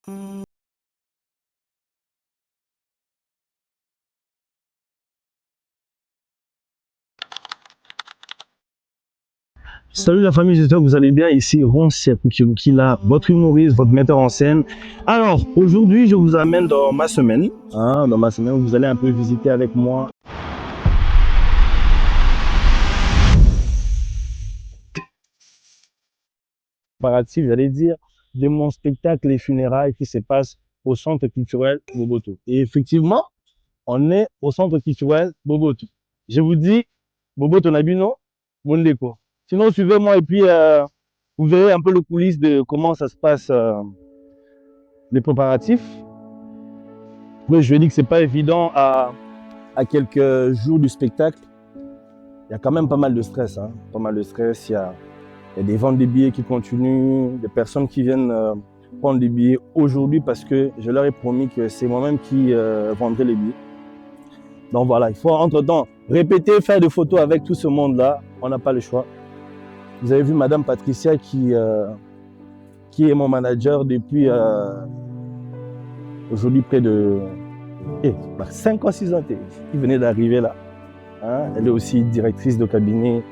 Salut la famille, j'espère que vous allez bien. Ici Ronsier Kukila, votre humoriste, votre metteur en scène. Alors aujourd'hui, je vous amène dans ma semaine. Dans ma semaine, vous allez un peu visiter avec moi. Comparatif, j'allais dire, de mon spectacle Les Funérailles qui se passe au centre culturel Boboto. Et effectivement, on est au centre culturel Boboto. Je vous dis, Boboto Nabino, Mondeko. Sinon, suivez-moi et puis vous verrez un peu le coulisses de comment ça se passe, les préparatifs. Oui, je lui ai dit que c'est pas évident à quelques jours du spectacle. Il y a quand même pas mal de stress, hein. Pas mal de stress. Il y a des ventes de billets qui continuent, des personnes qui viennent prendre des billets aujourd'hui parce que je leur ai promis que c'est moi-même qui vendrai les billets. Donc voilà, il faut entre-temps répéter, faire des photos avec tout ce monde-là. On n'a pas le choix. Vous avez vu Madame Patricia qui est mon manager depuis aujourd'hui près de 5 ans, 6 ans qui venait d'arriver là. Hein? Elle est aussi directrice de cabinet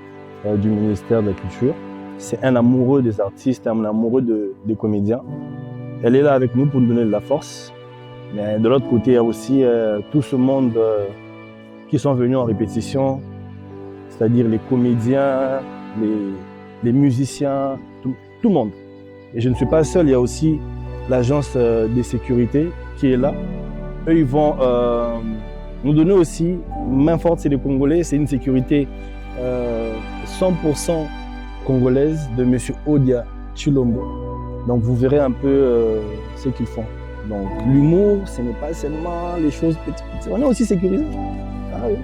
du ministère de la Culture. C'est un amoureux des artistes, un amoureux des comédiens. Elle est là avec nous pour nous donner de la force. Mais de l'autre côté, il y a aussi tout ce monde qui sont venus en répétition, c'est-à-dire les comédiens, les musiciens, tout le monde. Et je ne suis pas seul, il y a aussi l'agence de sécurité qui est là. Eux, ils vont nous donner aussi, main forte, c'est les Congolais, c'est une sécurité 100% congolaise de M. Odia Chilombo. Donc vous verrez un peu ce qu'ils font. Donc l'humour, ce n'est pas seulement les choses petites. On est aussi sécurisé. Ah oui.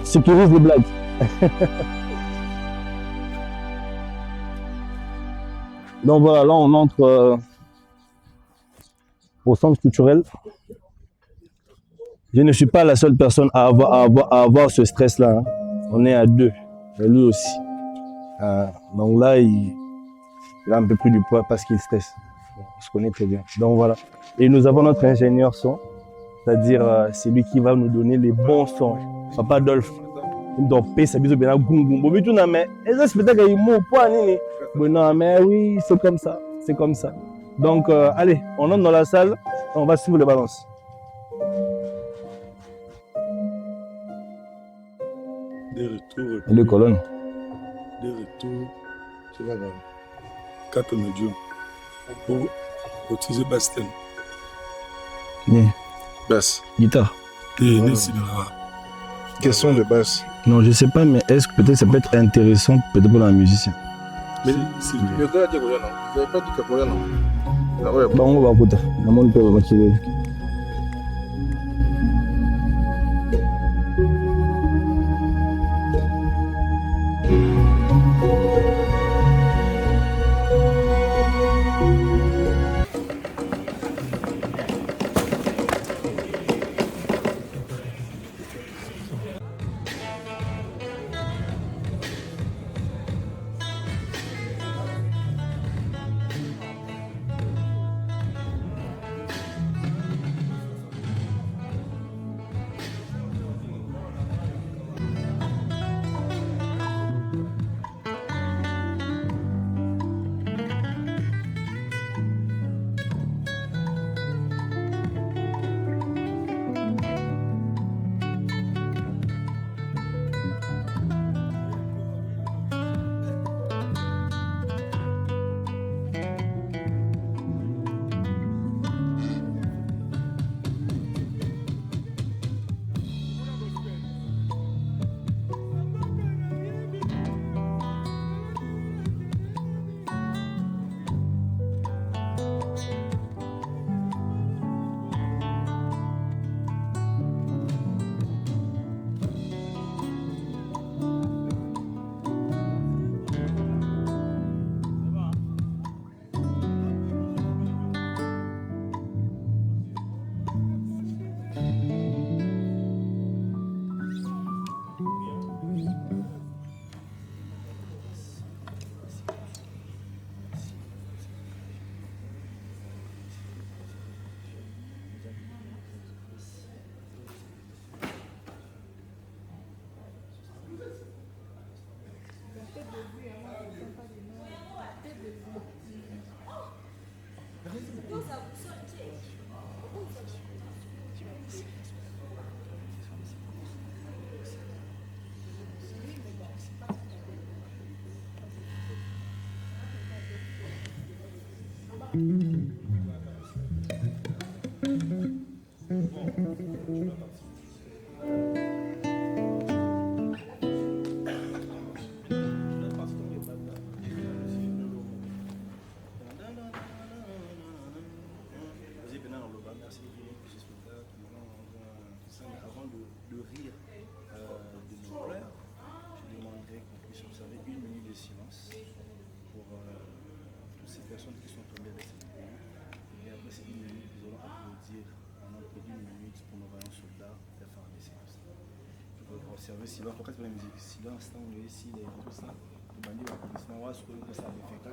Sécurise les blagues. Donc voilà, là on entre au centre culturel. Je ne suis pas la seule personne à avoir ce stress-là. Hein. On est à deux, et lui aussi. Donc là, il a un peu plus du poids parce qu'il stresse. On se connaît très bien. Donc voilà. Et nous avons notre ingénieur son, c'est-à-dire c'est lui qui va nous donner les bons sons. Papa Dolph. Donc, ça bisou bien gungun. Bon, tu n'as mais est-ce spectacle il mot point nini? Bon non, mais oui, c'est comme ça, c'est comme ça. Donc allez, on entre dans la salle, on va suivre les balances. Des retours. Les colonnes. Des retours. Tu vas voir. 4 médiums. Pour utiliser Bastien. Yeah. Basse. Guitare. Et question de basse. Non, je sais pas, mais est-ce que peut-être ça peut être intéressant peut-être pour un musicien. Mais si le gars dit quoi non? Vous n'avez pas dit quoi non? Bah on va écouter. Le monde peut motiver. Avant de rire de nos pleurs, je demanderais qu'on puisse observer une minute de silence pour toutes ces personnes qui sont tombées avec cette pays. Et après ces 1 minute, nous allons applaudir en applaudit 1 minute pour nos vaillants soldats de faire des séances. Je peux observer silence, pourquoi c'est pas la musique? Silence, tant on est ici, tout ça. Le bandit l'applaudissement, on va se que ça avait fait.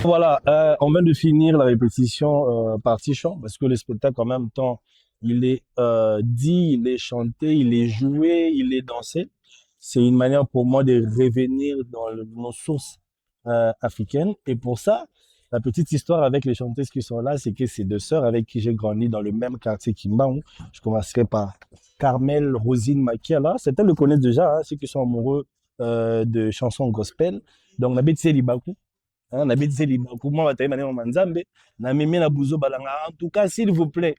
Voilà, on vient de finir la répétition partie chant parce que le spectacle en même temps, il est dit, il est chanté, il est joué, il est dansé. C'est une manière pour moi de revenir dans nos sources africaines. Et pour ça, la petite histoire avec les chanteuses qui sont là, c'est que c'est 2 sœurs avec qui j'ai grandi dans le même quartier Kimbaou. Je commencerai par Carmel Rosine Makiala. Certains le connaissent déjà, hein, ceux qui sont amoureux de chansons gospel. Donc, la bête c'est Libaku. Na beti libaku moi bataye maneno manzambe na meme na buzo balanga en tout cas s'il vous plaît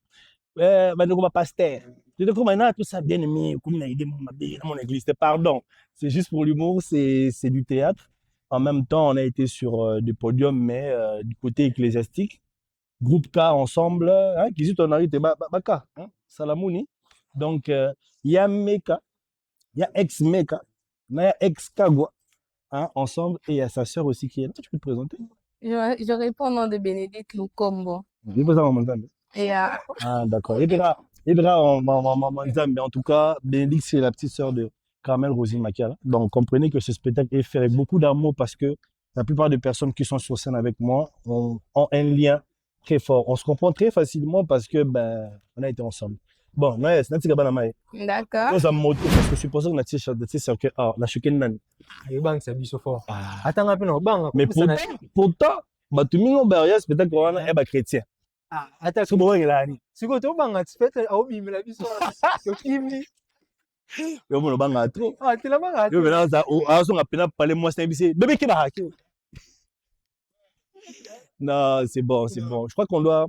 bandeko ba pasteur tu comme maintenant tout ça bien aimé comme na idée mon église pardon c'est juste pour l'humour c'est du théâtre en même temps on a été sur des podiums mais du côté ecclésiastique groupe K ensemble hein qui on arrive baka hein Salamouni donc il y a Meka il y a ex Meka il y a ex Kagwa hein, ensemble, et il y a sa sœur aussi qui est là. Tu peux te présenter? Je réponds au nom de Bénédicte Lukombo. Je peux savoir mon nom. Et Ah, d'accord. Et puis là, Mais en tout cas, Bénédicte, c'est la petite sœur de Carmel Rosine Makiala. Donc, comprenez que ce spectacle est fait avec beaucoup d'amour parce que la plupart des personnes qui sont sur scène avec moi ont un lien très fort. On se comprend très facilement parce que, on a été ensemble. Bon, mais c'est notre gars, D'accord. nous avons moto parce que je suppose que notre circuit, la chacune nan. Bang, c'est biso fort. Attends un peu, non, bang. Mais pourtant, tout le monde a spectacle chrétien. Attends, C'est bon, il a si vous êtes bang, tu fais au bim la biso. Kimi. Yo mo banga trop. Ah, tu la bang. Yo maintenant ça on a peine parler moi c'est bébé qui va hacker. Non, c'est bon, c'est bon. Je crois qu'on doit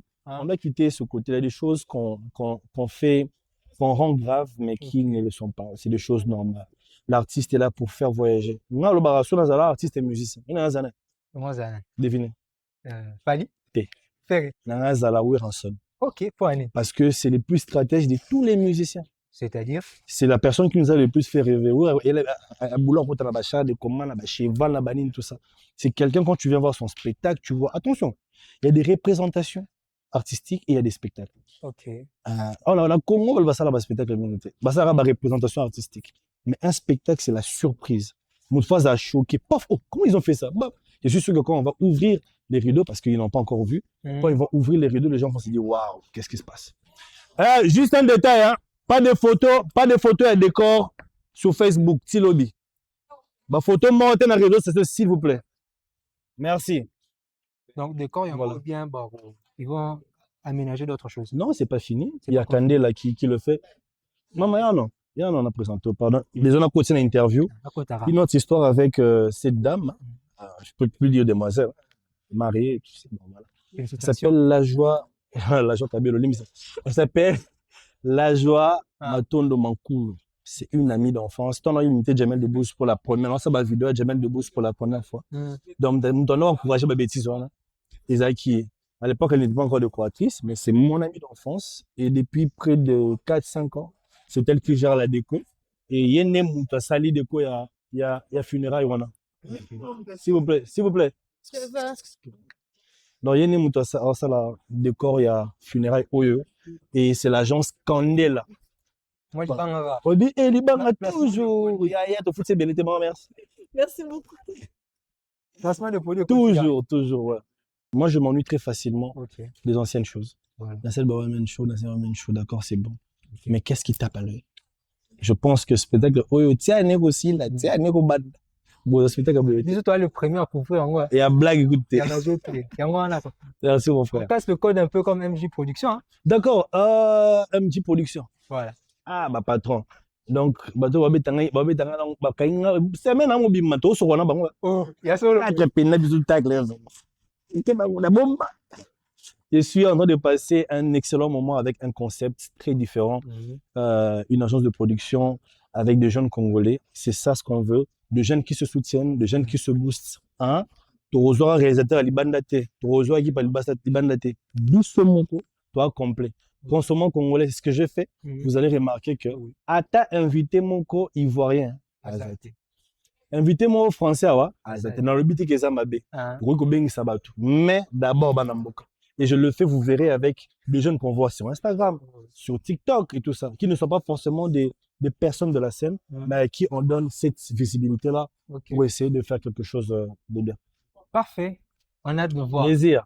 quitter ce côté-là des choses qu'on fait qu'on rend graves mais qui ne le sont pas. C'est des choses normales. L'artiste est là pour faire voyager. Moi le barasso dans artiste et musicien. Il y a un an. Comment ça? Devinez. Fali. T. Ferré. Nanga Zala Ransom. OK, pour aller. Parce que c'est le plus stratège de tous les musiciens. C'est-à-dire? C'est la personne qui nous a le plus fait rêver. Elle a boulot pour la bachade, des commandes, la cheval, la banine, tout ça. C'est quelqu'un, quand tu viens voir son spectacle, tu vois, attention, il y a des représentations artistiques et il y a des spectacles. OK. La Congo, elle va ça là, spectacle, bah ça, la représentation artistique. Mais un spectacle, c'est la surprise. Une fois, ça a choqué. Paf, oh, comment ils ont fait ça? Bah, je suis sûr que quand on va ouvrir les rideaux, parce qu'ils n'ont pas encore vu, quand ils vont ouvrir les rideaux, les gens vont se dire, waouh, qu'est-ce qui se passe? Juste un détail, hein. Pas de photos et décors sur Facebook, Tilobi. Ma photo montée dans le réseau, c'est s'il vous plaît. Merci. Donc, décor, il y a bien, ils vont aménager d'autres choses. Non, c'est pas fini. Il y a Kandé là qui le fait. Maman, il y en a présenté, pardon. Les gens ont continué l'interview. Une autre histoire avec cette dame, je peux plus dire demoiselle, mariée, tu sais, normal. Ça s'appelle La Joie Kabelo, elle s'appelle La Joie Matondo Mankoulou. C'est une amie d'enfance. On a imité Jamel Debbouze pour la première fois. On a vidéo à Jamel Debbouze pour la première fois. Donc, on a encouragé ma bêtise. Isaki, à l'époque, elle n'était pas encore décoratrice, mais c'est mon amie d'enfance. Et depuis près de 4-5 ans, c'est elle qui gère la déco. Et il y a une mouta sali déco, il y a funérailles. S'il vous plaît, s'il vous plaît. Donc, il y a une mouta sala décor, il y a funérailles Oyo. Et c'est l'agence Candela. Moi, je bang. On dit, il bang toujours. Il y a tout c'est bien, merci. Merci beaucoup. Lancement de produits. Toujours, ouais. Moi, je m'ennuie très facilement des anciennes choses. Voilà. La seule Bawman Show, d'accord, c'est bon. Mais qu'est-ce qui tape à l'œil? Je pense que ce spectacle, tiens, aussi, là, tiens, bad. Bon, spectacle, dis-toi le premier à couvrir, en et à blague, écoutez. Il y en a d'autres. Il y en a. Merci, mon frère. On passe le code un peu comme MJ Production. Hein? D'accord, MJ Production. Voilà. Ah, ma patron. Donc, bateau, c'est même un mobile, mato, sur un banc. Oh, il y a solo. Je suis en train de passer un excellent moment avec un concept très différent. Une agence de production avec des jeunes Congolais. C'est ça ce qu'on veut. De jeunes qui se soutiennent, de jeunes qui se boostent. Hein? Torozoa réalisateur à l'Ibandate. Torozoa équipe à l'Ibandate. Doucement, toi complet. Consommant congolais, c'est ce que j'ai fait. Vous allez remarquer que Ata invité mon co ivoirien. Invité mon français dans le but que ça m'a bé. Mais d'abord Banamboka. Et je le fais, vous verrez, avec des jeunes qu'on voit sur Instagram, sur TikTok et tout ça, qui ne sont pas forcément des personnes de la scène, mais à qui on donne cette visibilité-là pour essayer de faire quelque chose de bien. Parfait. On a hâte de voir. Plaisir.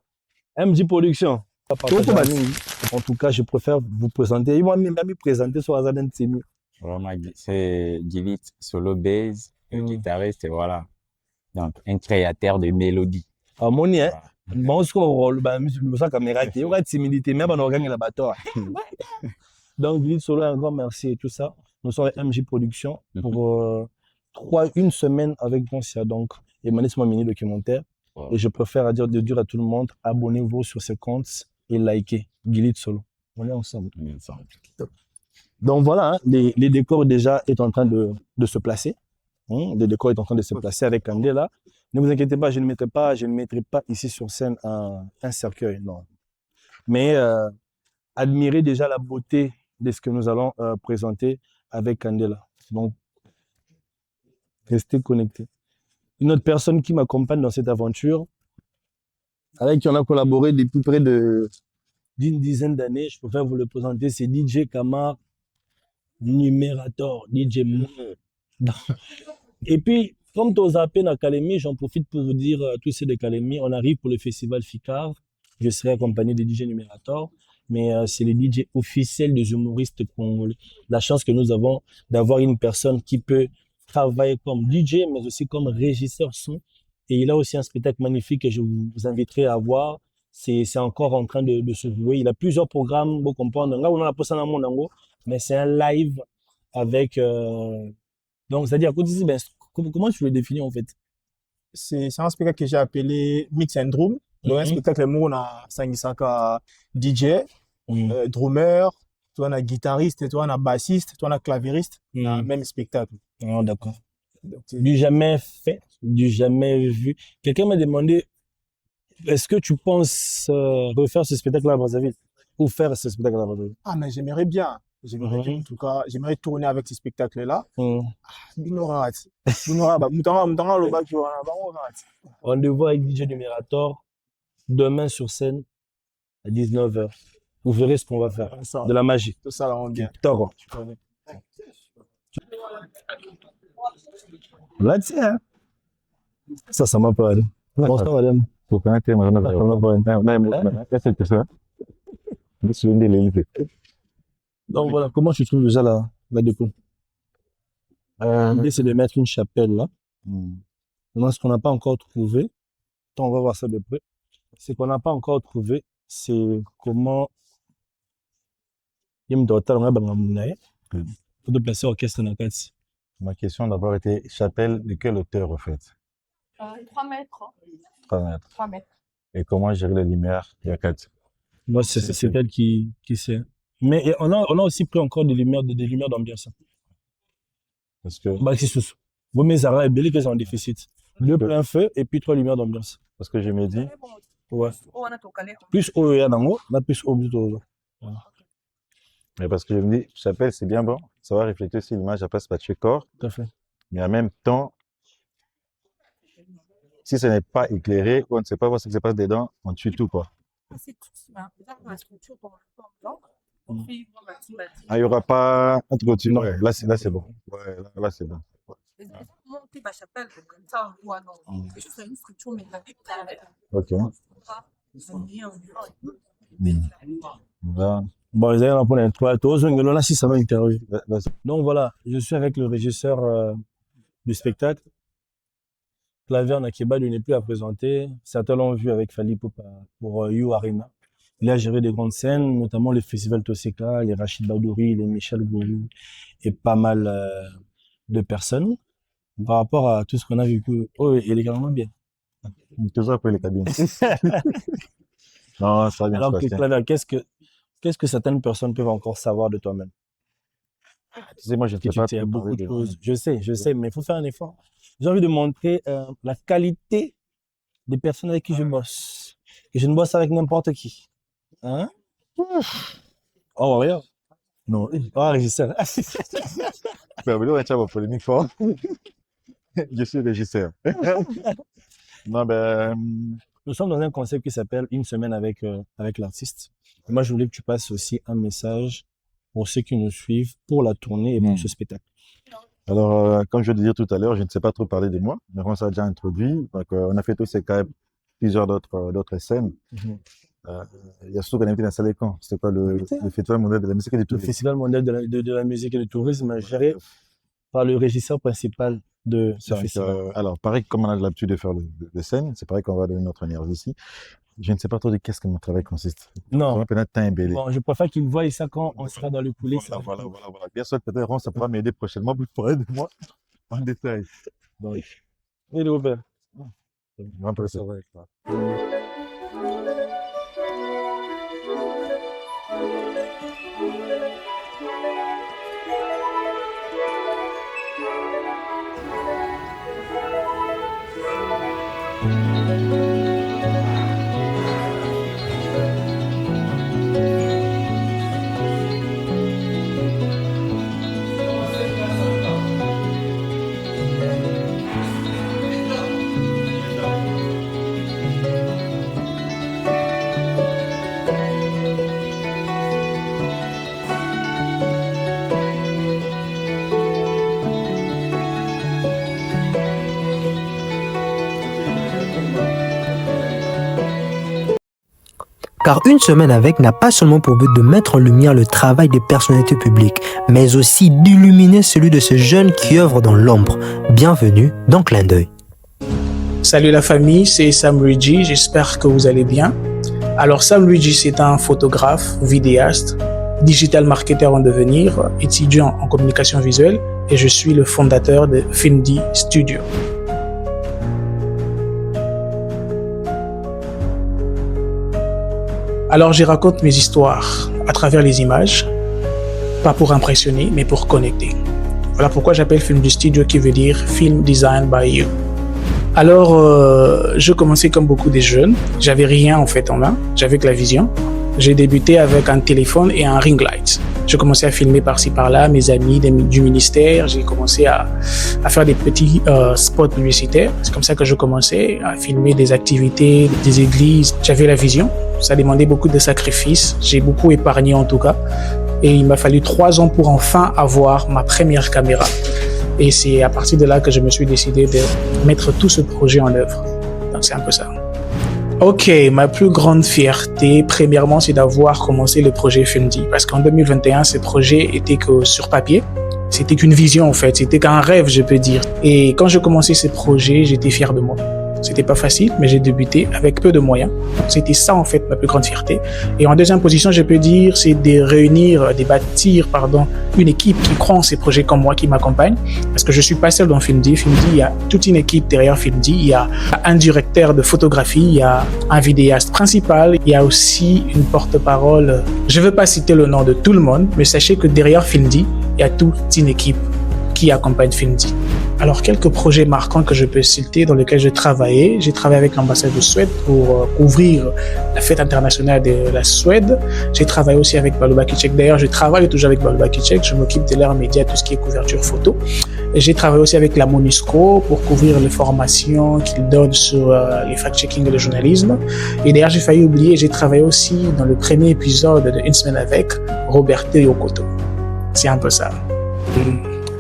MJ Production. En tout cas, je préfère vous présenter. Ils m'ont même présenté sur Azaden Tsemi. Vraiment, c'est Gilit Solo Base, un guitariste, et voilà. Donc, un créateur de mélodies. Harmonie, hein? Bon, ce qu'on rôle, ça caméra, il y aura timidité, même on organise la bateau. Donc, Gilit Solo, un grand merci et tout ça. Nous sommes avec MJ Production pour une semaine avec Goncia. Donc, Emmanuel, c'est mon mini documentaire. Et je préfère de dire à tout le monde, abonnez-vous sur ce compte et likez Gilit Solo. On est ensemble. Donc voilà, hein, les décors déjà est en train de se placer. Les décors est en train de se placer avec Candela. Ne vous inquiétez pas, je ne mettrai pas ici sur scène un cercueil, non. Mais admirez déjà la beauté de ce que nous allons présenter avec Candela. Donc, restez connectés. Une autre personne qui m'accompagne dans cette aventure, avec qui on a collaboré depuis près de d'une dizaine d'années, je préfère vous le présenter, c'est DJ Kamar Numérator, DJ Mo. Et puis, comme tu as appelé l'Académie, j'en profite pour vous dire à tous ceux de l'Académie, on arrive pour le festival FICAR. Je serai accompagné des DJ Numérator, mais c'est les DJ officiels des humoristes congolais. La chance que nous avons d'avoir une personne qui peut travailler comme DJ, mais aussi comme régisseur son. Et il a aussi un spectacle magnifique que je vous inviterai à voir. C'est encore en train de se jouer. Il a plusieurs programmes, vous comprenez. Là, on a la personne à mon mais c'est un live avec, donc, c'est-à-dire, ben, comment tu le définis, en fait? C'est un spectacle que j'ai appelé Mix and Drum. Donc, un spectacle, où on a Sangisaka DJ, drummer, toi, on a guitariste, toi, on a bassiste, toi, on a clavieriste. Même spectacle. Ah, d'accord. Du jamais fait, du jamais vu. Quelqu'un m'a demandé, est-ce que tu penses refaire ce spectacle à Brazzaville? Ou faire ce spectacle à Brazzaville? Ah, mais j'aimerais bien. J'aimerais bien, en tout cas, j'aimerais tourner avec ce spectacle-là. Rendez-vous avec DJ Numérator demain sur scène à 19h. Vous verrez ce qu'on va faire. De la magie. Tout ça, là, on vient. Toro. Là, tu sais, hein? Ça m'a pas allé. Bonsoir, madame. Donc voilà, comment tu trouves déjà la déco? L'idée, c'est de mettre une chapelle là. Maintenant, ce qu'on n'a pas encore trouvé, on va voir ça de près. Ce qu'on n'a pas encore trouvé, c'est comment il me doit pour de placer orchestre dans la case. Ma question d'abord était chapelle de quelle hauteur au fait? 3 mètres. 3 mètres. 3 mètres. Et comment gérer les lumières? Il y a 4. Moi, c'est elle qui sait. Mais on a aussi pris encore des lumières d'ambiance. Parce que, Bah, c'est sous. Vous, mes Zara et Belé, qu'ils ont un déficit. 2 plein feu et puis 3 lumières d'ambiance. parce que je me dis, Ouais. On a tout calé. Plus haut, il y a dans haut, là, plus haut, plus haut. mais parce que je me dis, chapelle, c'est bien bon. Ça va refléter sur l'image après ce patché corps. Tout à fait. Mais en même temps, si ce n'est pas éclairé, on ne sait pas voir ce qui se passe dedans, on tue tout, quoi. C'est tout. La structure pour blanc. On fait une bâtiment. Ah, il n'y aura pas un truc au-dessus. Non. Ouais, là, c'est bon. Ouais, là, c'est bon. Ouais. Monter ma chapelle, comme ça, on voit, non. Je fais une structure, mais la vie, Ok. on est en blanc. Là, Bon, ils allaient pour les toiles. Là, si ça va interviewer. là, c'est- Donc voilà, je suis avec le régisseur du spectacle. Claver Nakeba, lui n'est plus à présenter. Certains l'ont vu avec Fali pour You Arena. Il a géré des grandes scènes, notamment les festivals Toseka, les Rachid Badouri, les Michel Goulou et pas mal de personnes. Par rapport à tout ce qu'on a vécu, il est également bien. toujours après les cabines. Non, ça va bien se Alors que passer. Claver, qu'est-ce que certaines personnes peuvent encore savoir de toi-même? Tu sais, moi, je ne Que sais tu pas sais trop beaucoup parler de de- choses. Je sais, mais il faut faire un effort. J'ai envie de montrer la qualité des personnes avec qui je bosse. Et je ne bosse avec n'importe qui. Hein? Oh, regarde. Non, régisseur. Ben, mais là, on tient ma polémique fort. Je suis régisseur. Non, ben, Nous sommes dans un concept qui s'appelle Une semaine avec l'artiste. Et moi, je voulais que tu passes aussi un message pour ceux qui nous suivent, pour la tournée et pour ce spectacle. alors, comme je viens de dire tout à l'heure, je ne sais pas trop parler de moi, mais on s'est déjà introduit. Donc, on a fait tous ces cas, plusieurs d'autres scènes. Il y a surtout qu'on a été dans Salécan. C'était quoi le festival mondial de la musique et du Le tourisme. Festival mondial de la musique et du tourisme, géré par le régisseur principal de ce Donc, festival. alors, pareil, comme on a l'habitude de faire le scène, c'est pareil qu'on va donner notre énergie ici. Je ne sais pas trop de qu'est-ce que mon travail consiste. Non. On va peut-être t'embellir. Bon, je préfère qu'ils voient ça quand on sera dans les coulisses. Voilà. Bien sûr, peut-être, Ron, ça pourra m'aider prochainement pour parler de moi en détail. Donc, Il est ouvert. on va un peu ça. Car Une Semaine avec n'a pas seulement pour but de mettre en lumière le travail des personnalités publiques, mais aussi d'illuminer celui de ces jeunes qui œuvrent dans l'ombre. Bienvenue dans Clin d'œil. Salut la famille, c'est Sam Luigi, j'espère que vous allez bien. Alors Sam Luigi, c'est un photographe, vidéaste, digital marketer en devenir, étudiant en communication visuelle et je suis le fondateur de Filmdi Studio. Alors je raconte mes histoires à travers les images, pas pour impressionner, mais pour connecter. Voilà pourquoi j'appelle Filmdi Studio qui veut dire Film Design by You. Alors, je commençais comme beaucoup des jeunes. J'avais rien en fait en main. J'avais que la vision. J'ai débuté avec un téléphone et un ring light. Je commençais à filmer par-ci par-là mes amis du ministère. J'ai commencé à faire des petits spots publicitaires. C'est comme ça que je commençais à filmer des activités, des églises. J'avais la vision. Ça demandait beaucoup de sacrifices. J'ai beaucoup épargné en tout cas. Et il m'a fallu 3 ans pour enfin avoir ma première caméra. Et c'est à partir de là que je me suis décidé de mettre tout ce projet en œuvre. Donc c'est un peu ça. Ok, ma plus grande fierté, premièrement, c'est d'avoir commencé le projet Filmdi. Parce qu'en 2021, ce projet était que sur papier. C'était qu'une vision en fait, c'était qu'un rêve, je peux dire. Et quand j'ai commencé ce projet, j'étais fier de moi. C'était pas facile, mais j'ai débuté avec peu de moyens. C'était ça, en fait, ma plus grande fierté. Et en deuxième position, je peux dire, c'est de bâtir, une équipe qui croit en ces projets comme moi, qui m'accompagne. Parce que je suis pas seul dans Filmdi. Filmdi, il y a toute une équipe derrière Filmdi. Il y a un directeur de photographie, il y a un vidéaste principal, il y a aussi une porte-parole. Je veux pas citer le nom de tout le monde, mais sachez que derrière Filmdi, il y a toute une équipe qui accompagne Filmdi. Alors, quelques projets marquants que je peux citer dans lesquels j'ai travaillé. J'ai travaillé avec l'ambassade de Suède pour couvrir la fête internationale de la Suède. J'ai travaillé aussi avec Baloba Kitchek. D'ailleurs, je travaille toujours avec Baloba Kitchek. Je m'occupe de leurs médias, tout ce qui est couverture photo. Et j'ai travaillé aussi avec la MONUSCO pour couvrir les formations qu'ils donnent sur les fact-checking et le journalisme. Et d'ailleurs, j'ai failli oublier, j'ai travaillé aussi dans le premier épisode de Une Semaine avec Roberto Yokoto. C'est un peu ça.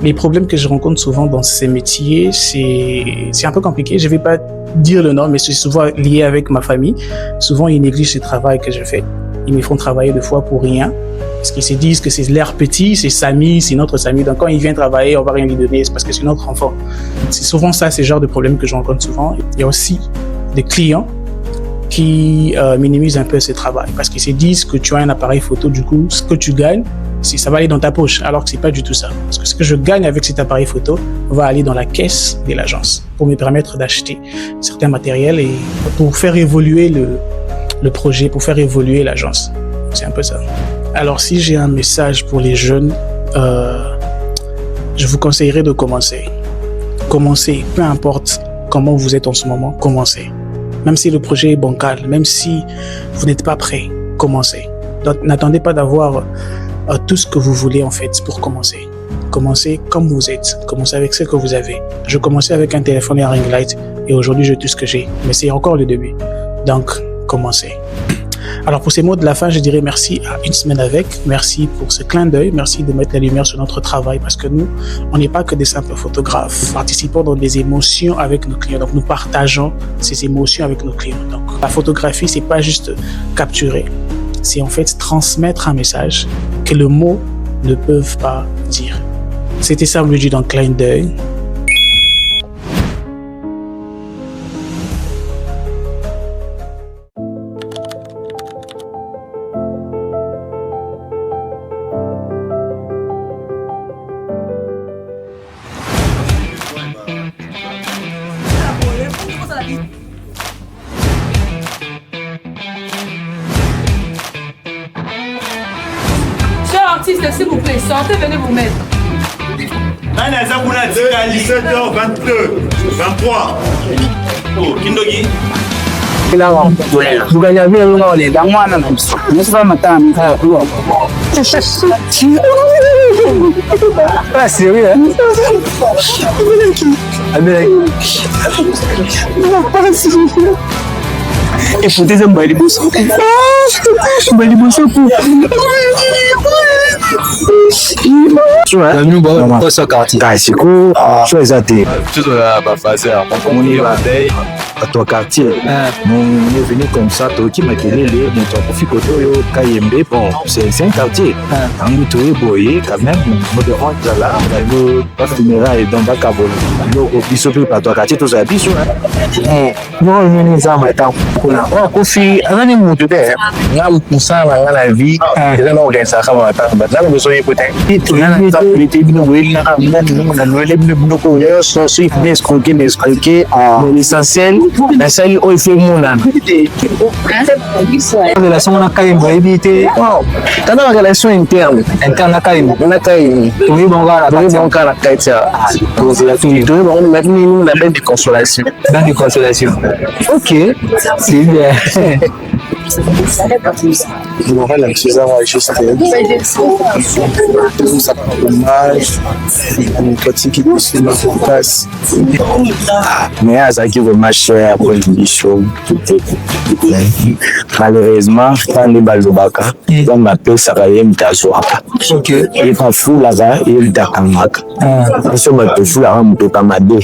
Les problèmes que je rencontre souvent dans ces métiers, c'est un peu compliqué. Je vais pas dire le nom, mais c'est souvent lié avec ma famille. Souvent, ils négligent ce travail que je fais. Ils me font travailler des fois pour rien. Parce qu'ils se disent que c'est l'air petit, c'est Samy, c'est notre Samy. Donc quand il vient travailler, on va rien lui donner, c'est parce que c'est notre enfant. C'est souvent ça, ce genre de problème que je rencontre souvent. Il y a aussi des clients qui minimisent un peu ce travail. Parce qu'ils se disent que tu as un appareil photo, du coup, ce que tu gagnes, ça va aller dans ta poche, alors que c'est pas du tout ça. Parce que ce que je gagne avec cet appareil photo va aller dans la caisse de l'agence pour me permettre d'acheter certains matériels et pour faire évoluer le projet, pour faire évoluer l'agence. C'est un peu ça. Alors, si j'ai un message pour les jeunes, je vous conseillerais de commencer. Commencez, peu importe comment vous êtes en ce moment, commencez. Même si le projet est bancal, même si vous n'êtes pas prêt, commencez. Donc, n'attendez pas d'avoir tout ce que vous voulez en fait pour commencer. Commencez comme vous êtes. Commencez avec ce que vous avez. Je commençais avec un téléphone et un ring light et aujourd'hui j'ai tout ce que j'ai. Mais c'est encore le début. Donc, commencez. Alors pour ces mots de la fin, je dirais merci à Une Semaine avec. Merci pour ce clin d'œil. Merci de mettre la lumière sur notre travail parce que nous, on n'est pas que des simples photographes. Nous participons dans des émotions avec nos clients. Donc nous partageons ces émotions avec nos clients. Donc la photographie, c'est pas juste capturer. C'est en fait transmettre un message que le mot ne peuvent pas dire. C'était Sam Luigi dans Clin d'œil. S'il vous plaît, sortez, venez vous mettre. 17h22, 23. Oh, Kindogi. Ah, sérieux, hein? Et faut des hommes, il bosse. Il bosse pour. Tu vois, nous, bon, on ça quartier. C'est cool. Tu vois, ça t'es. Tu dois pas faire. On est là, toi quartier. On est venu comme ça, Toki Makelele, mon profit Kotoyo, Kayembe, bon, c'est un quartier. Tangu Toye Boye, quand même, modérant là, pas funérailles dans Bakabo. Donc, au biso plus par toi quartier, tout ça, biso. Non, il y a un temps. On confie, on est monté there. Là, pour ça, on a la vie. Là, on est ça, on va pas. Là, on est peut-être. On a la stabilité, l'essentiel, la seule où il fait mon âme. La relation à Kaïm, éviter. Quand on a une relation interne à Kaïm, on a Kaïm. Tout le monde a la tête. On a mis la bête de consolation. Dans de consolation. Ok, c'est bien. Je me rends la chose à juste ça dommage une critique qui se met en place mais à ça qui veut marcher après le show malheureusement quand les balles baka on m'appelle Sarayem Tazoaka ok et quand fou là-bas il d'akamaka parce que moi je fou là on peut pas m'aider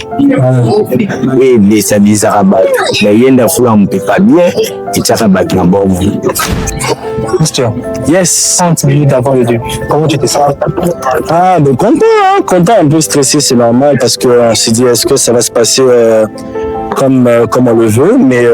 et les services arabes mais il y a fou là on peut pas bien et ça va battre en bon question. Yes. 30 minutes avant le début. Comment tu te sens? Ah, ben content, un peu stressé, c'est normal parce qu'on s'est dit est-ce que ça va se passer comme on le veut, mais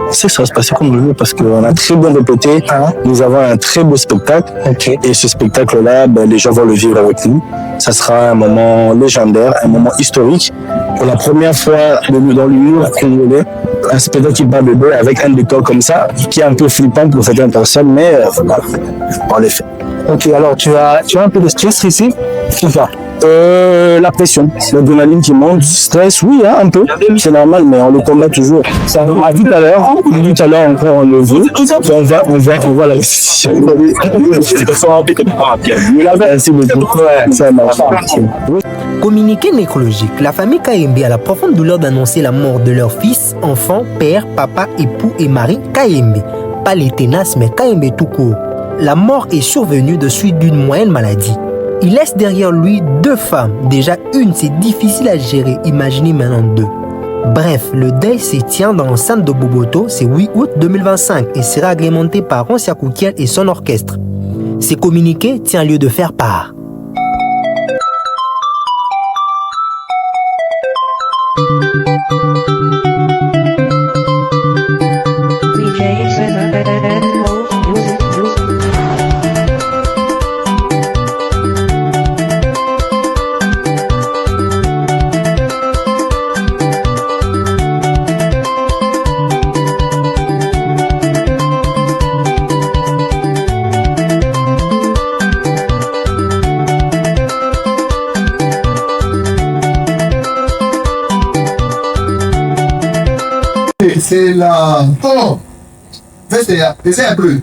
on sait que ça va se passer comme on le veut parce qu'on a très bien répété. Nous avons un très beau spectacle. Okay. Et ce spectacle-là, ben, les gens vont le vivre avec nous. Ça sera un moment légendaire, un moment historique. Pour la première fois dans l'humour congolais, un spectacle qui bat de deux avec un décor comme ça, qui est un peu flippant pour certaines personnes, mais on les fait. Ok, alors tu as un peu de stress ici? Ou pas? La pression, l'adrénaline qui monte, stress, oui, hein, un peu, c'est normal, mais on le combat toujours. Ça a vu tout à l'heure, encore on le veut, on va la décision. Merci beaucoup. Ça marche. Communiqué nécrologique, la famille Kayembe a la profonde douleur d'annoncer la mort de leur fils, enfant, père, papa, époux et mari Kayembe. Pas les tenaces, mais Kayembe tout court. La mort est survenue de suite d'une moyenne maladie. Il laisse derrière lui 2 femmes. Déjà une, c'est difficile à gérer. Imaginez maintenant 2. Bref, le deuil se tient dans l'enceinte de Boboto, c'est 8 août 2025 et sera agrémenté par Ronsia Koukiel et son orchestre. Ces communiqués tient lieu de faire part. C'est la... Oh! C'est un peu.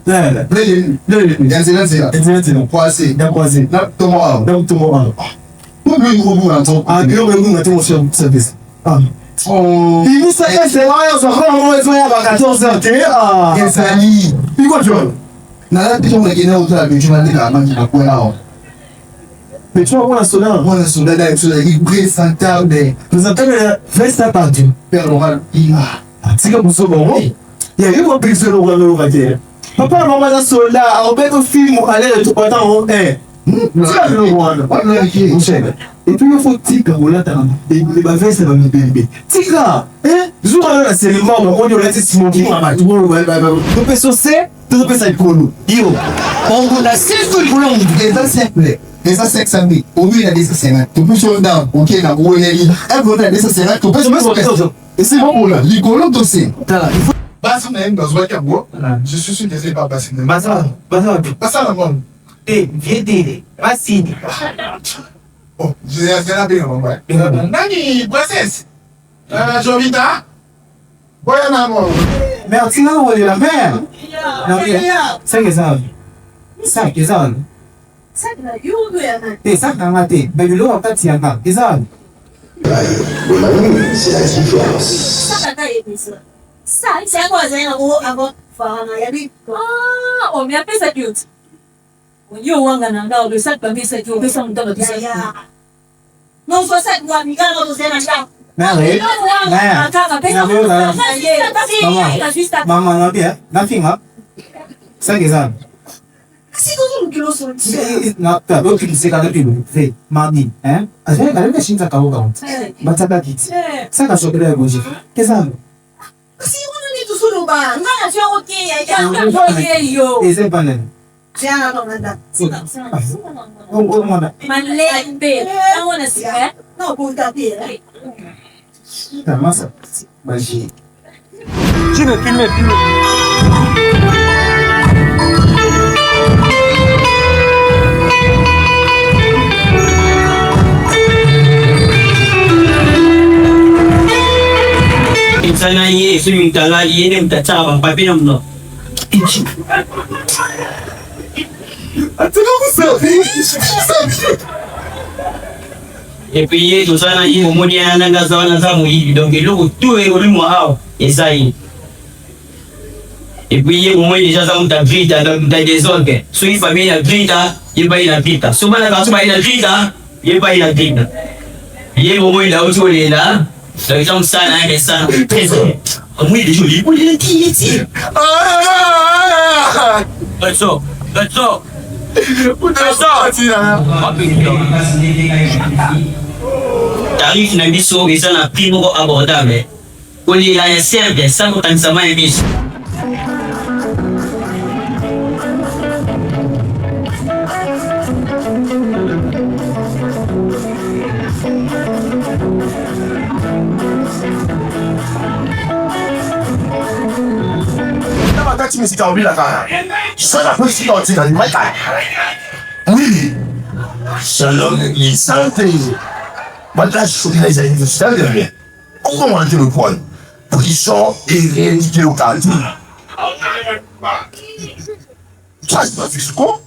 Croisé. Mais tu vois, on a soldat, il présentable, Père Laurent, c'est comme ça, il y a eu un peu de soldat, papa, maman, un soldat, on met un film, on allait tout le temps, et puis il faut tika et les bavés ça va me bébé tika jour à la cérémonie on dit c'est smoking tu peux saucer tu peux ça ikolo yo on a 6 coulons et ça simple et ça c'est ça mais au milieu de ça tu peux sur dans OK na boleli et vous avez ça c'est tu peux et c'est bon pour là l'ikolo dossier basi même dans ce cas je suis sûr que c'est pas basi basa la monde et viens d'aider basi. Oh, je vais faire bien, mon frère. Nani, princesse. Jovita. Voilà, mon. Merci, non, on est la mère. C'est que ça. C'est que ça. Et ça, dans la tête. Mais le lot, c'est un gars. C'est ça. C'est la différence. Ça, c'est un voisin avant. Ah, on m'appelle ça cute. Yo wanga nanga le sac pas mais ça tu fais ça dans le sac. Non, soit ça moi mi gars dans le sac. Mary, Mama, no bien, nothing up. Say ça. Si tu kilo so. Na tá, eu que sei cada pilo. Vem, mami, hein? Às vezes a gente sinta calor. Mas tá aqui. Sai da sua greve hoje. Que sabe? Si on ni tu solo ba. Ngana fi o ke ya yo. Esse panel. Tiana no nada. Oh, manda. Malembe. Angona si eh? No punta pie. Tá massa. Mas Filme. Sana ye swimming tala ye ne mtachaba papi na mno. Et puis ye to sana ye omoni ananga zawana za muyi donc eloko tout e oli mo hao esai. Et puis ye omoni déjà za muta grita dans des orgues. So une famille na grita, ye ba ina grita. So bana ka so ba ina grita, ye ba ina grita. Ye omoni la auto lela. Le gens sana et sana très moi il est joli pour les petits. Let's go. Tarif na biso eza na prix moko abordable. Kolela ya serve sans kotanisa mai biso. Tu me dis t'as oublié la cara. Ça la peut si tu dans le matin. Oui. Shalom l'église santé. Maintenant je suis les amis de ça de rien. On va monter le point. Puissant et réalité au calme. Ça c'est pas fixe quoi?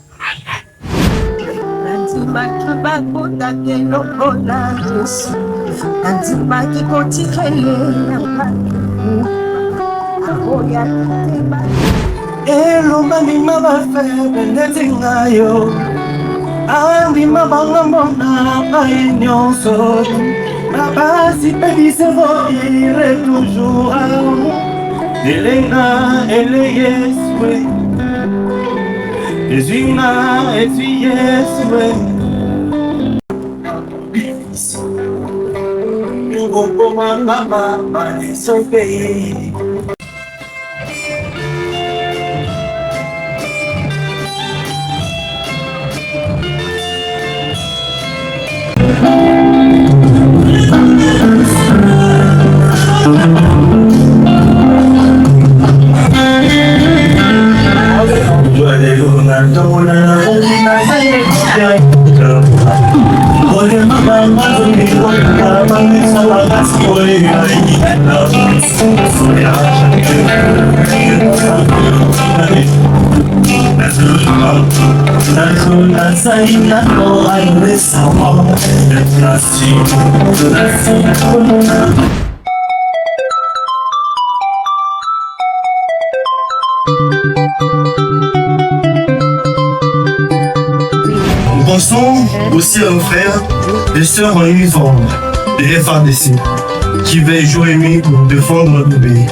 Elomba mima bafebe ndetingayo Andima banga mbona baye nyonso Mabasi pebisemo ire toujours Elenga ele yeswe Ezwina ezwi yeswe Ngombo mama esope Nous pensons aussi à nos frères et sœurs en uniforme de FARDC qui veillent jour et nuit pour défendre notre pays.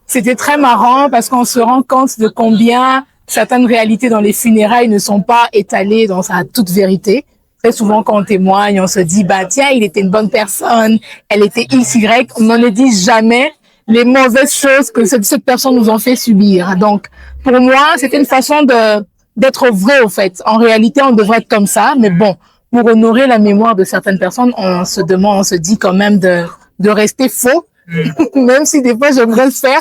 C'était très marrant parce qu'on se rend compte de combien certaines réalités dans les funérailles ne sont pas étalées dans sa toute vérité. Très souvent, quand on témoigne, on se dit, bah, tiens, il était une bonne personne, elle était XY. On n'en dit jamais les mauvaises choses que cette personne nous ont fait subir. Donc, pour moi, c'était une façon d'être vrai, au fait. En réalité, on devrait être comme ça, mais bon, pour honorer la mémoire de certaines personnes, on se dit quand même de rester faux, même si des fois j'aimerais le faire.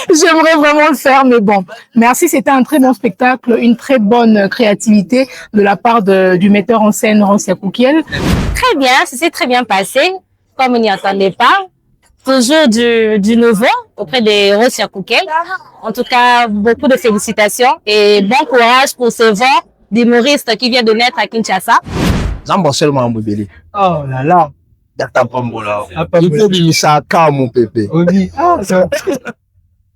J'aimerais vraiment le faire, mais bon. Merci, c'était un très bon spectacle, une très bonne créativité de la part du metteur en scène Rosia Koukiel. Très bien, ça s'est très bien passé, comme on n'y attendait pas. Toujours du nouveau auprès de Rosia Koukiel. En tout cas, beaucoup de félicitations et bon courage pour ce vent d'humoriste qui vient de naître à Kinshasa. Zamba seulement Mbébélé. Oh là là. Data Pambola. Il faut que ça calme mon pépé. Odi. Ah, ça.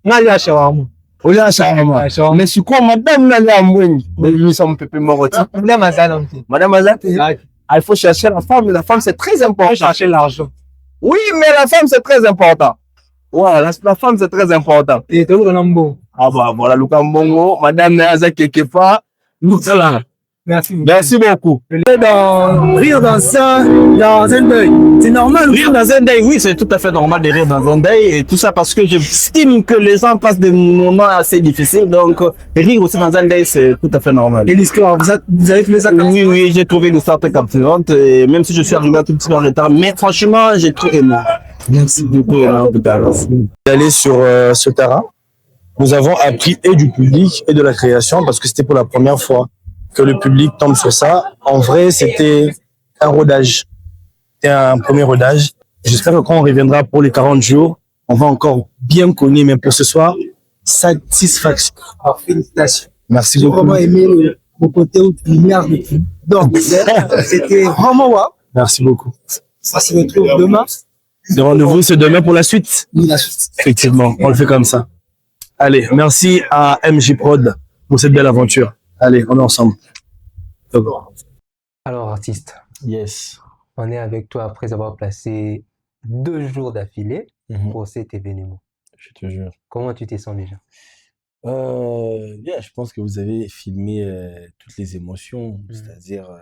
Nali a shawarma. Oli a shawarma. Mais c'est quoi madame Nali a mouine? Mais lui, ça mon pépé moroti. Madame Azan. Madame Azan, il faut chercher la femme. La femme, c'est très important. Il faut chercher l'argent. Oui, mais la femme, c'est très important. Voilà, la femme, c'est très important. Et tout le monde. Ah bah voilà, Lukambongo, madame Naza quelque part. Nous sommes là. Merci. Merci beaucoup. Rire dans un deuil. C'est normal. Rire dans un deuil, oui, c'est tout à fait normal de rire dans un deuil et tout ça parce que j'estime que les gens passent des moments assez difficiles. Donc, rire aussi dans un deuil, c'est tout à fait normal. Et l'histoire, vous avez trouvé ça captivante? Oui, oui, j'ai trouvé l'histoire très captivante, et même si je suis arrivé un tout petit peu en retard, mais franchement, j'ai trop aimé. Merci beaucoup. D'aller sur ce terrain, nous avons appris et du public et de la création parce que c'était pour la première fois que le public tombe sur ça. En vrai, c'était un rodage. C'était un premier rodage. J'espère que quand on reviendra pour les 40 jours, on va encore bien connaître, mais pour ce soir, satisfaction. Alors, félicitations. Merci J'ai beaucoup. vraiment aimé le côté où tu merde. Donc, c'était vraiment waouh. Merci beaucoup. Ça se retrouve demain. Le rendez-vous, c'est demain pour la suite. Oui, la suite. Effectivement, on le fait comme ça. Allez, merci à MJ Prod pour cette belle aventure. Allez, on est ensemble. Alors, artiste. Yes. On est avec toi après avoir passé 2 jours d'affilée pour cet événement. Je te jure. Comment tu t'es senti déjà? Bien, je pense que vous avez filmé toutes les émotions, c'est-à-dire à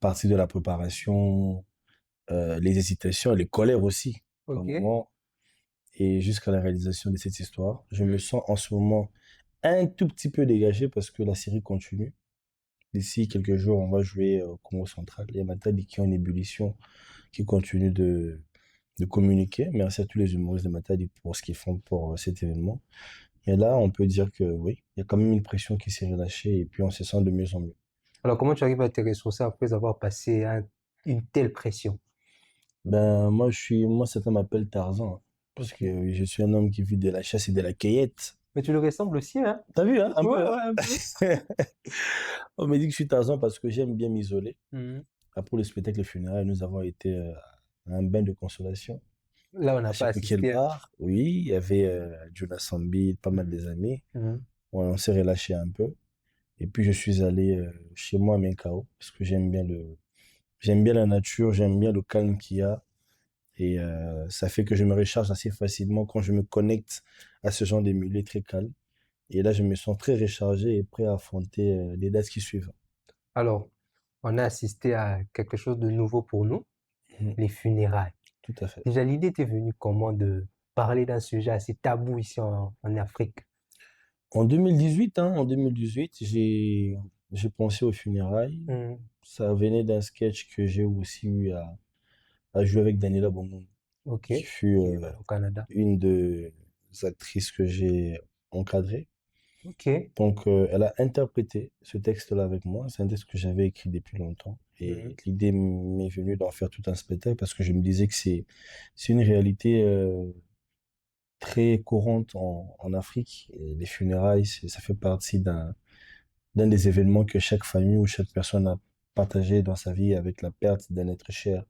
partir de la préparation, les hésitations et les colères aussi, comme moi, et jusqu'à la réalisation de cette histoire. Je me sens en ce moment un tout petit peu dégagé parce que la série continue. D'ici quelques jours, on va jouer au Congo central. Il y a Matadi qui est en ébullition, qui continue de communiquer. Merci à tous les humoristes de Matadi pour ce qu'ils font pour cet événement. Mais là, on peut dire que oui, il y a quand même une pression qui s'est relâchée et puis on se sent de mieux en mieux. Alors, comment tu arrives à te ressourcer après avoir passé une telle pression? Ben, moi, certains m'appellent Tarzan, hein, parce que je suis un homme qui vit de la chasse et de la cueillette. Mais tu le ressembles aussi, hein? T'as vu, hein? Un Ouais, peu, ouais, hein? un peu. On me dit que je suis Tarzan parce que j'aime bien m'isoler. Après le spectacle funéraire, nous avons été à un bain de consolation. Là, on n'a pas assisté. Quelle part? Oui, il y avait Jonas Sambi, pas mal des amis. On s'est relâché un peu. Et puis, je suis allé chez moi à Menkao parce que j'aime bien la nature, j'aime bien le calme qu'il y a. Et ça fait que je me recharge assez facilement quand je me connecte à ce genre de milieu très calme. Et là, je me sens très rechargé et prêt à affronter les dates qui suivent. Alors, on a assisté à quelque chose de nouveau pour nous, les funérailles. Tout à fait. Déjà, l'idée t'est venue comment de parler d'un sujet assez tabou ici en Afrique? En 2018, j'ai pensé aux funérailles. Ça venait d'un sketch que j'ai aussi eu à jouer avec Daniela Bongo, qui fut au Canada. une des actrices que j'ai encadrée. Donc, elle a interprété ce texte-là avec moi. C'est un texte que j'avais écrit depuis longtemps. Et l'idée m'est venue d'en faire tout un spectacle parce que je me disais que c'est une réalité très courante en Afrique. Et les funérailles, ça fait partie d'un des événements que chaque famille ou chaque personne a partagé dans sa vie avec la perte d'un être cher.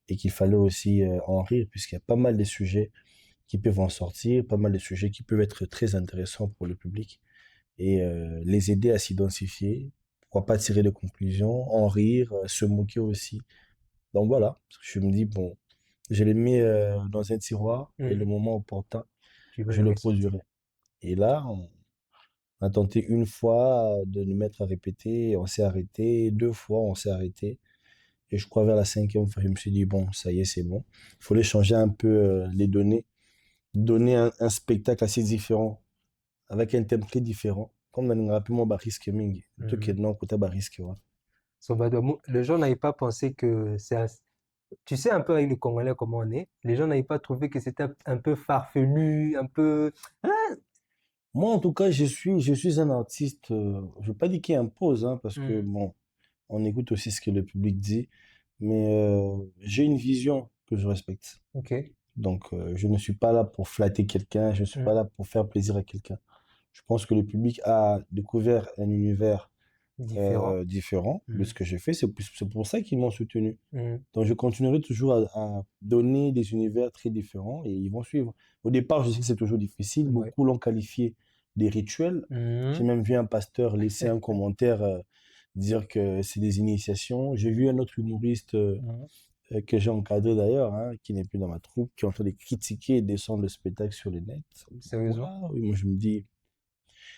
Et qu'il fallait aussi en rire, puisqu'il y a pas mal de sujets qui peuvent en sortir, pas mal de sujets qui peuvent être très intéressants pour le public, et les aider à s'identifier, pourquoi pas tirer des conclusions, en rire, se moquer aussi. Donc voilà, parce que je me dis, bon, je les mets dans un tiroir et le moment opportun, je le produirai. Et là, on a tenté une fois de nous mettre à répéter, on s'est arrêté, 2 fois on s'est arrêté. Et je crois vers la 5e fois, je me suis dit, bon, ça y est, c'est bon. Il fallait changer un peu les données, donner un spectacle assez différent, avec un thème très différent. Comme dans le rapidement Barisque Ming, tout qui est non, côté Barisque. Les gens n'avaient pas pensé que c'est. Tu sais un peu avec les Congolais comment on est. Les gens n'avaient pas trouvé que c'était un peu farfelu, un peu. Moi, en tout cas, je suis un artiste, je ne veux pas dire qui impose, hein, parce que, bon, on écoute aussi ce que le public dit, mais j'ai une vision que je respecte. Ok. Donc, je ne suis pas là pour flatter quelqu'un, je ne suis pas là pour faire plaisir à quelqu'un. Je pense que le public a découvert un univers différent de ce que j'ai fait. C'est pour ça qu'ils m'ont soutenu. Donc, je continuerai toujours à donner des univers très différents et ils vont suivre. Au départ, je sais que c'est toujours difficile. Beaucoup l'ont qualifié des rituels. J'ai même vu un pasteur laisser un commentaire dire que c'est des initiations. J'ai vu un autre humoriste que j'ai encadré d'ailleurs, hein, qui n'est plus dans ma troupe, qui est en train de critiquer et descendre le spectacle sur le net. Sérieusement? Oui, moi je me dis,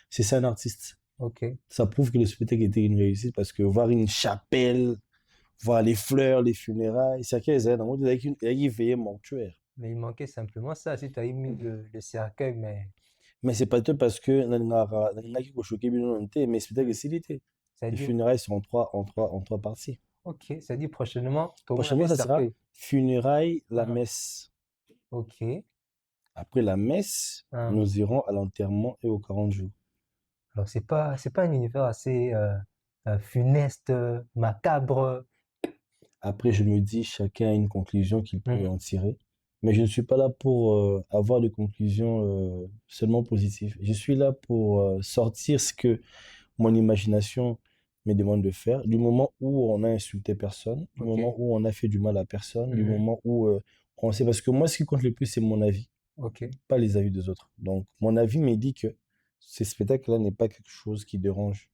c'est ça un artiste. Ok. Ça prouve que le spectacle était une réussite parce que voir une chapelle, voir les fleurs, les funérailles, c'est qu'il y a une veillée mortuaire. Mais il manquait simplement ça, si tu as mis le cercueil, mais. Mais c'est pas tout parce que mais spectacle est les funérailles sont en trois parties. Ok, ça dit prochainement. Prochainement, ça sera funérailles, la messe. Ok. Après la messe, nous irons à l'enterrement et aux 40 jours. Alors, c'est pas un univers assez funeste, macabre. Après, je me dis, chacun a une conclusion qu'il peut en tirer. Mais je ne suis pas là pour avoir des conclusions seulement positives. Je suis là pour sortir ce que mon imagination me demande de faire. Du moment où on a insulté personne, du moment où on a fait du mal à personne, du moment où on sait... Parce que moi, ce qui compte le plus, c'est mon avis. Pas les avis des autres. Donc, mon avis me dit que ce spectacle-là n'est pas quelque chose qui dérange.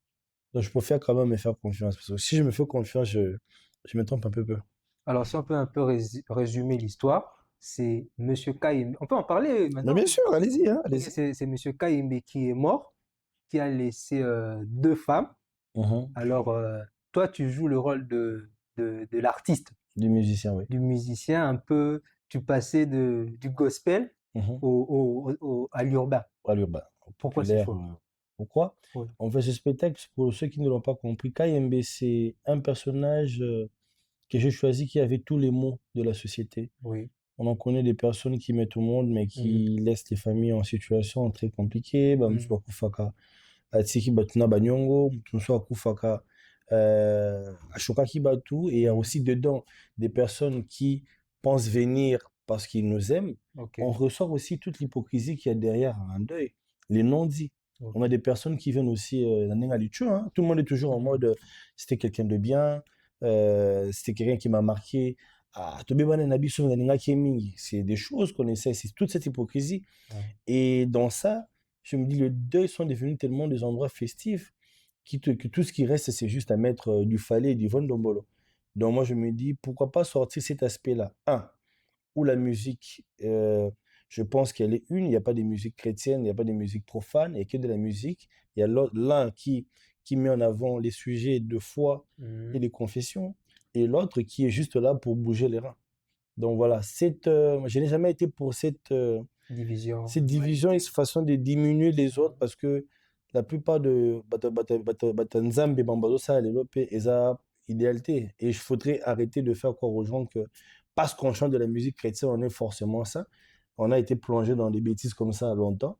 Donc, je préfère quand même me faire confiance. Parce que si je me fais confiance, je me trompe un peu. Alors, si on peut un peu résumer l'histoire, c'est Monsieur Kayembe. On peut en parler maintenant? Mais bien sûr, allez-y. Hein, allez c'est Monsieur Kayembe qui est mort, qui a laissé 2 femmes. Alors, toi, tu joues le rôle de l'artiste. Du musicien, oui. Du musicien, un peu, tu passais du gospel à l'urbain. À l'urbain. Pourquoi c'est faux? Pourquoi? On fait ce spectacle, pour ceux qui ne l'ont pas compris, Kayembe, c'est un personnage que j'ai choisi qui avait tous les maux de la société. Oui. On en connaît des personnes qui mettent au monde, mais qui laissent les familles en situation très compliquée. Atiki Batuna Banyongo, Mtunso Akufaka, Ashoka Kibatu, et il y a aussi dedans des personnes qui pensent venir parce qu'ils nous aiment. On ressort aussi toute l'hypocrisie qu'il y a derrière un deuil, les non-dits. On a des personnes qui viennent aussi hein. Tout le monde est toujours en mode c'était quelqu'un de bien, c'était quelqu'un qui m'a marqué. C'est des choses qu'on essaie, c'est toute cette hypocrisie. Et dans ça, je me dis, le deuil sont devenus tellement des endroits festifs que tout ce qui reste, c'est juste à mettre du falais et du vondombolo. Donc moi, je me dis, pourquoi pas sortir cet aspect-là? Où la musique, je pense qu'elle est il n'y a pas de musique chrétienne, il n'y a pas de musique profane, il n'y a que de la musique. Il y a l'un qui met en avant les sujets de foi et les confessions, et l'autre qui est juste là pour bouger les reins. Donc voilà, je n'ai jamais été pour cette division et cette façon de diminuer les autres, parce que la plupart de Batanzambe et Bambado, ça, les lopé, et ça, idéalité. Et il faudrait arrêter de faire croire aux gens que parce qu'on chante de la musique chrétienne, on est forcément ça. On a été plongé dans des bêtises comme ça longtemps.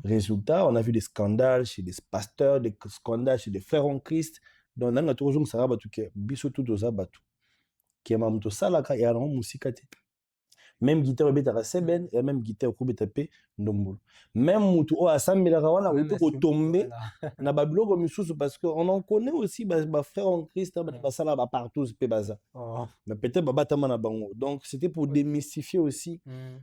Résultat, on a vu des scandales chez des pasteurs, des scandales chez des frères en Christ. Donc, on a toujours ça, biso tout aux abatu. Qui est mamto salaka et alors musikate. Même guitare beta seben et même guitare ko beta pe ndombolo. Même mutu o asambela wana ko tomber na babilo ko misusu, parce que on en connaît aussi ba frères en Christ ba sala ba partout pe baza. Mais peut-être ba batama na bango. Donc c'était pour démystifier aussi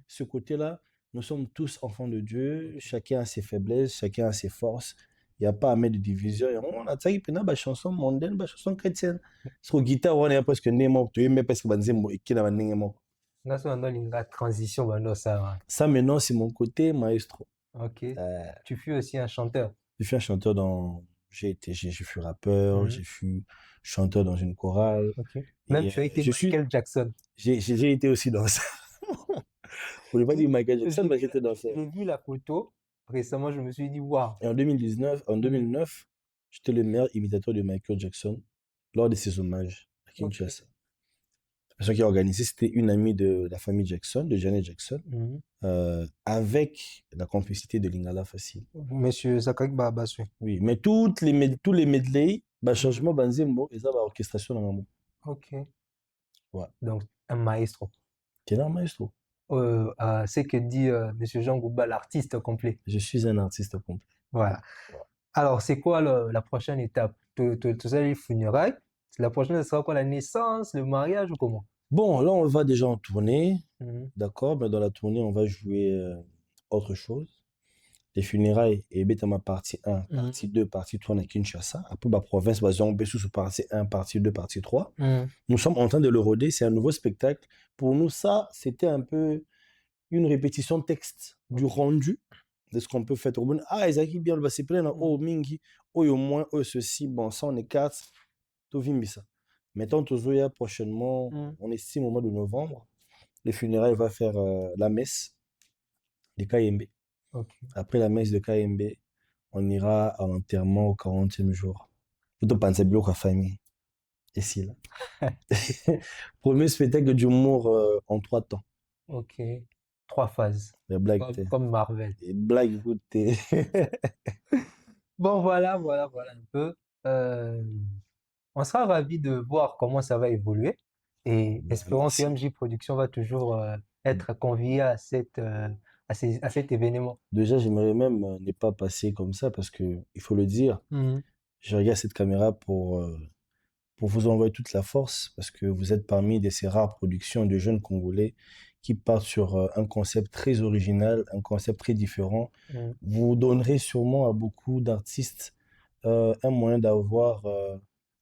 ce côté-là. Nous sommes tous enfants de Dieu, chacun a ses faiblesses, chacun a ses forces. Il n'y a pas à mettre de division. On a dit que chanson mondaine, chanson chrétienne. Sur guitare, on est presque némo, tu es presque banzemo et qui n'a pas némo. Là, c'est la transition, bah, ça. Ça, maintenant, c'est mon côté maestro. Ok. Tu fus aussi un chanteur. Je suis un chanteur j'ai fui rappeur, j'ai fui chanteur dans une chorale. Ok. Même tu as été Michael Jackson. J'ai été aussi dans ça. On ne pas dire Michael Jackson, mais j'étais dans ça. J'ai vu la photo. Récemment, je me suis dit, waouh. Et en 2009, j'étais le meilleur imitateur de Michael Jackson lors de ses hommages à Kinshasa. La personne qui a organisé, c'était une amie de la famille Jackson, de Janet Jackson, avec la complicité de Lingala Facile. Monsieur Zachary Babaswe. Oui, mais tous les medley, changement banzembo, et ça va orchestration dans le Ok. Ouais. Donc, un maestro. Tu es un maestro. C'est que dit Monsieur Jean Gouba, l'artiste complet. Je suis un artiste complet. Voilà. Ouais. Alors, c'est quoi la prochaine étape? Tu as les funérailles. La prochaine, ce sera quoi? La naissance, le mariage ou comment? Bon, là, on va déjà en tournée. D'accord, mais dans la tournée, on va jouer autre chose. Les funérailles, et ma partie 1, partie 2, partie 3 à Kinshasa. Après, ma province, on sous partie 1, partie 2, partie 3. Nous sommes en train de le roder. C'est un nouveau spectacle. Pour nous, ça, c'était un peu une répétition texte du rendu de ce qu'on peut faire. Ah, Isaac, bien, le c'est plein. Oh, Mingi. Oh, au moins, oh, ceci. Bon, ça, on est 4. Ça. Mettons, Tozoya, prochainement, on estime au mois de novembre, les funérailles va faire la messe de KMB. Okay. Après la messe de KMB, on ira à l'enterrement au 40e jour. Plutôt penser bien à famille. Ici, là. Premier spectacle d'humour en 3 temps. Ok. 3 phases. Les blagues. Comme Marvel. Les blagues, écoutez. Bon, voilà un peu. On sera ravis de voir comment ça va évoluer et espérons que MJ Production va toujours être convié à cet événement. Déjà, j'aimerais même ne pas passer comme ça parce que, il faut le dire, je regarde cette caméra pour vous envoyer toute la force parce que vous êtes parmi ces rares productions de jeunes Congolais qui partent sur un concept très original, un concept très différent. Vous donnerez sûrement à beaucoup d'artistes un moyen d'avoir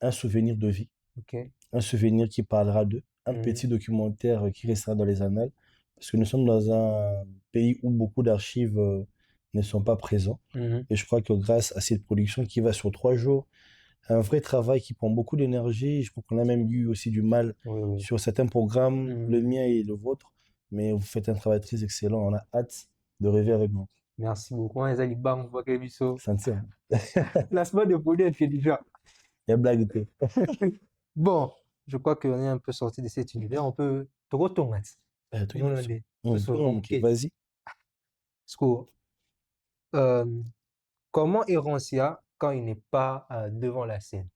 un souvenir de vie, un souvenir qui parlera d'eux, un petit documentaire qui restera dans les annales, parce que nous sommes dans un pays où beaucoup d'archives ne sont pas présents. Et je crois que grâce à cette production qui va sur 3 jours, un vrai travail qui prend beaucoup d'énergie, je crois qu'on a même eu aussi du mal sur certains programmes, le mien et le vôtre, mais vous faites un travail très excellent, on a hâte de rêver avec vous. Merci beaucoup. Ça tient. La semaine de produit intelligent. Il y a blague. Bon, je crois qu'on est un peu sorti de cet univers. On peut te retourner. Vas-y. Comment est Rancia quand il n'est pas devant la scène?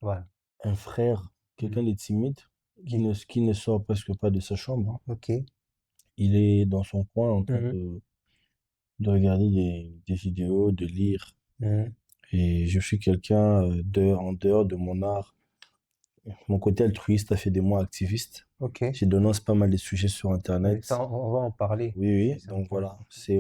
Voilà. Un frère, quelqu'un de timide, qui ne sort presque pas de sa chambre. Ok. Il est dans son coin en train de regarder des vidéos, de lire. Et je suis quelqu'un en dehors de mon art. Mon côté altruiste a fait de moi activiste. Je dénonce pas mal de sujets sur Internet. Ça, on va en parler. Oui. Donc voilà. C'est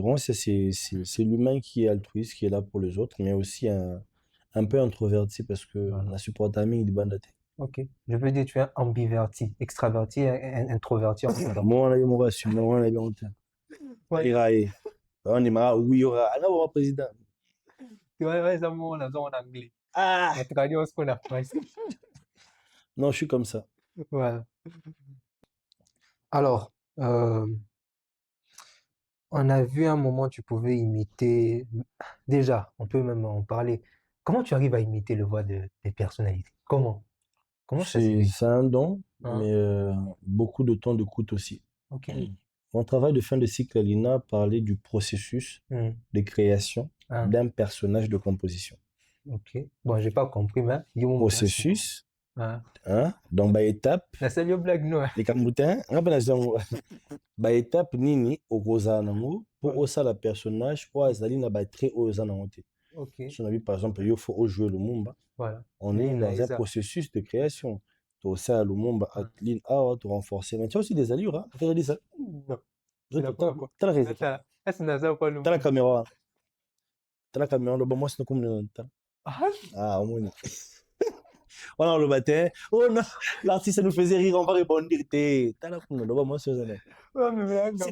l'humain qui est altruiste, qui est là pour les autres, mais aussi un peu introverti parce que la supporte amie de bandate. Ok. Je veux dire, tu es ambiverti, extraverti, introverti. Moi, on a eu mon ratio, moi, on a eu mon temps. On est marre, oui, il y aura un président. Tu vois, ça, on a en anglais. Ah! On a Non, je suis comme ça. Voilà. Alors, on a vu un moment, tu pouvais imiter. Déjà, on peut même en parler. Comment tu arrives à imiter le voix des personnalités? Comment ça se fait? C'est un don, mais beaucoup de temps d'écoute aussi. Ok. Mon travail de fin de cycle à l'INA parlait du processus de création d'un personnage de composition. Ok. Bon, j'ai pas compris, mais processus. Donc, étape. La seule blague, non. Les Camerounais, étape nini au rosanamo pour osa la personnage pour azali na très osananote. Ok. Si on a vu par exemple, il faut jouer le Mumba. Voilà. On est dans un processus de création. Tu as ça le Mumba, Atlin out, tu renforcer. Mais tu as aussi des allures, hein. Fais dire ça. Non. Tu as la raison. Tu as la caméra. Tu as la caméra, moi c'est comme le. Ah, au moins. Voilà, le matin. Oh non, l'artiste, ça nous faisait rire, on va répondre. C'est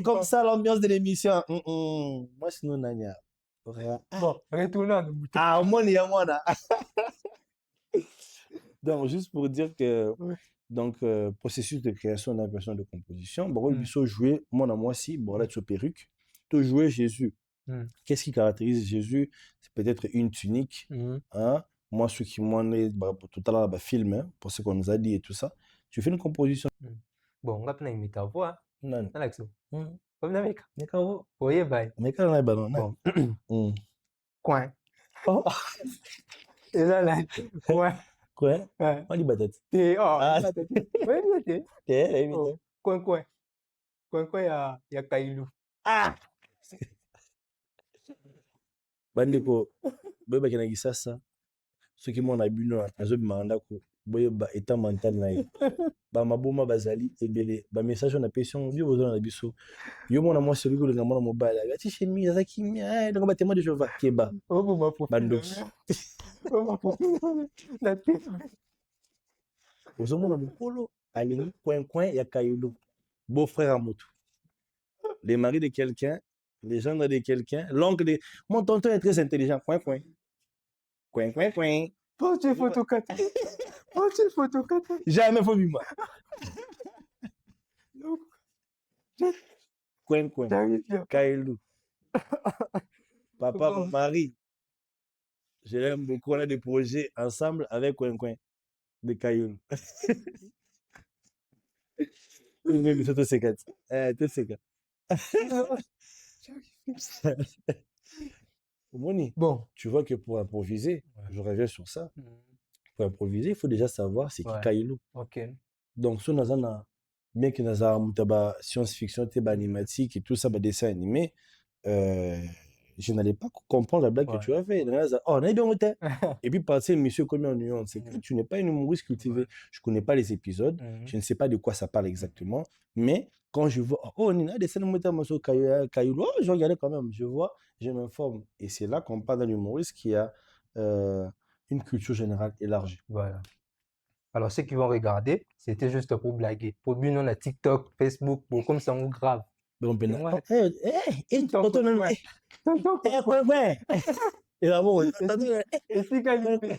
comme ça l'ambiance de l'émission. Moi, sinon, Nania. Bon, retournons à nos moutons. Ah, moi, il y a moi, là. Donc, juste pour dire que, donc, processus de création d'impression de composition, bon, il faut jouer, moi aussi, bon, là, tu es perruque, tu jouer Jésus. Qu'est-ce qui caractérise Jésus? C'est peut-être une tunique, hein. Moi, ce qui m'en est, tout à l'heure, film, hein, pour ce qu'on nous a dit et tout ça. Tu fais une composition. Bon, on va pas imiter ta voix. Non. Alex. Comme d'habitude. D'accord. Oui, bye. Mais quand on a ballon, bon. Coin. Oh. Et là, coin. Quoi? On dit batette. Batette. Oui, batette. Coin. Coin, il y a Kailou. Ah! Bandeko, boye bakena gisasa. Ceux qui m'ont abusé dans la zone mandako, boye ba état mental na ye. Ba maboma bazali ebele, ba message on a pression, yo besoin na biso. Yo mona moi celui que le gamin mobile, ya ti chemi za kimia, donc ba témoin de Jéhovah keba. Oh ma pauvre. Bando. Oh ma pauvre. La tête. Aux hommes de polo, ali coin ya Kayulu. Beau frère à moto. Les maris de quelqu'un, les gendres de quelqu'un, l'oncle de... Mon tonton est très intelligent. Coin. Porte photocopie. Jamais faut moi. Coin. Kailou. Papa, Marie. Je l'aime beaucoup. On a des projets ensemble avec Coin. De Kailou. Tout c'est quatre. Moni, bon, tu vois que pour improviser, je reviens sur ça. Pour improviser, il faut déjà savoir c'est qui Kailou. Ok. Donc, si on a bien que nous avons science-fiction, animatique et tout ça, dessin animé, je n'allais pas comprendre la blague que tu as fait. Oh, on a bien monté. Et puis, passer monsieur comme un nuance, c'est que tu n'es pas une humoriste cultivée. Je connais pas les épisodes. Je ne sais pas de quoi ça parle exactement. Mais quand je vois, oh, on a des scènes de Kailou, oh, je regardais quand même. Je vois, je m'informe. Et c'est là qu'on parle d'un humoriste qui a une culture générale élargie. Voilà. Alors, ceux qui vont regarder, c'était juste pour blaguer. Pour lui, on a TikTok, Facebook, bon, comme ça, on grave. Donc, et là, bon, et si qualifié.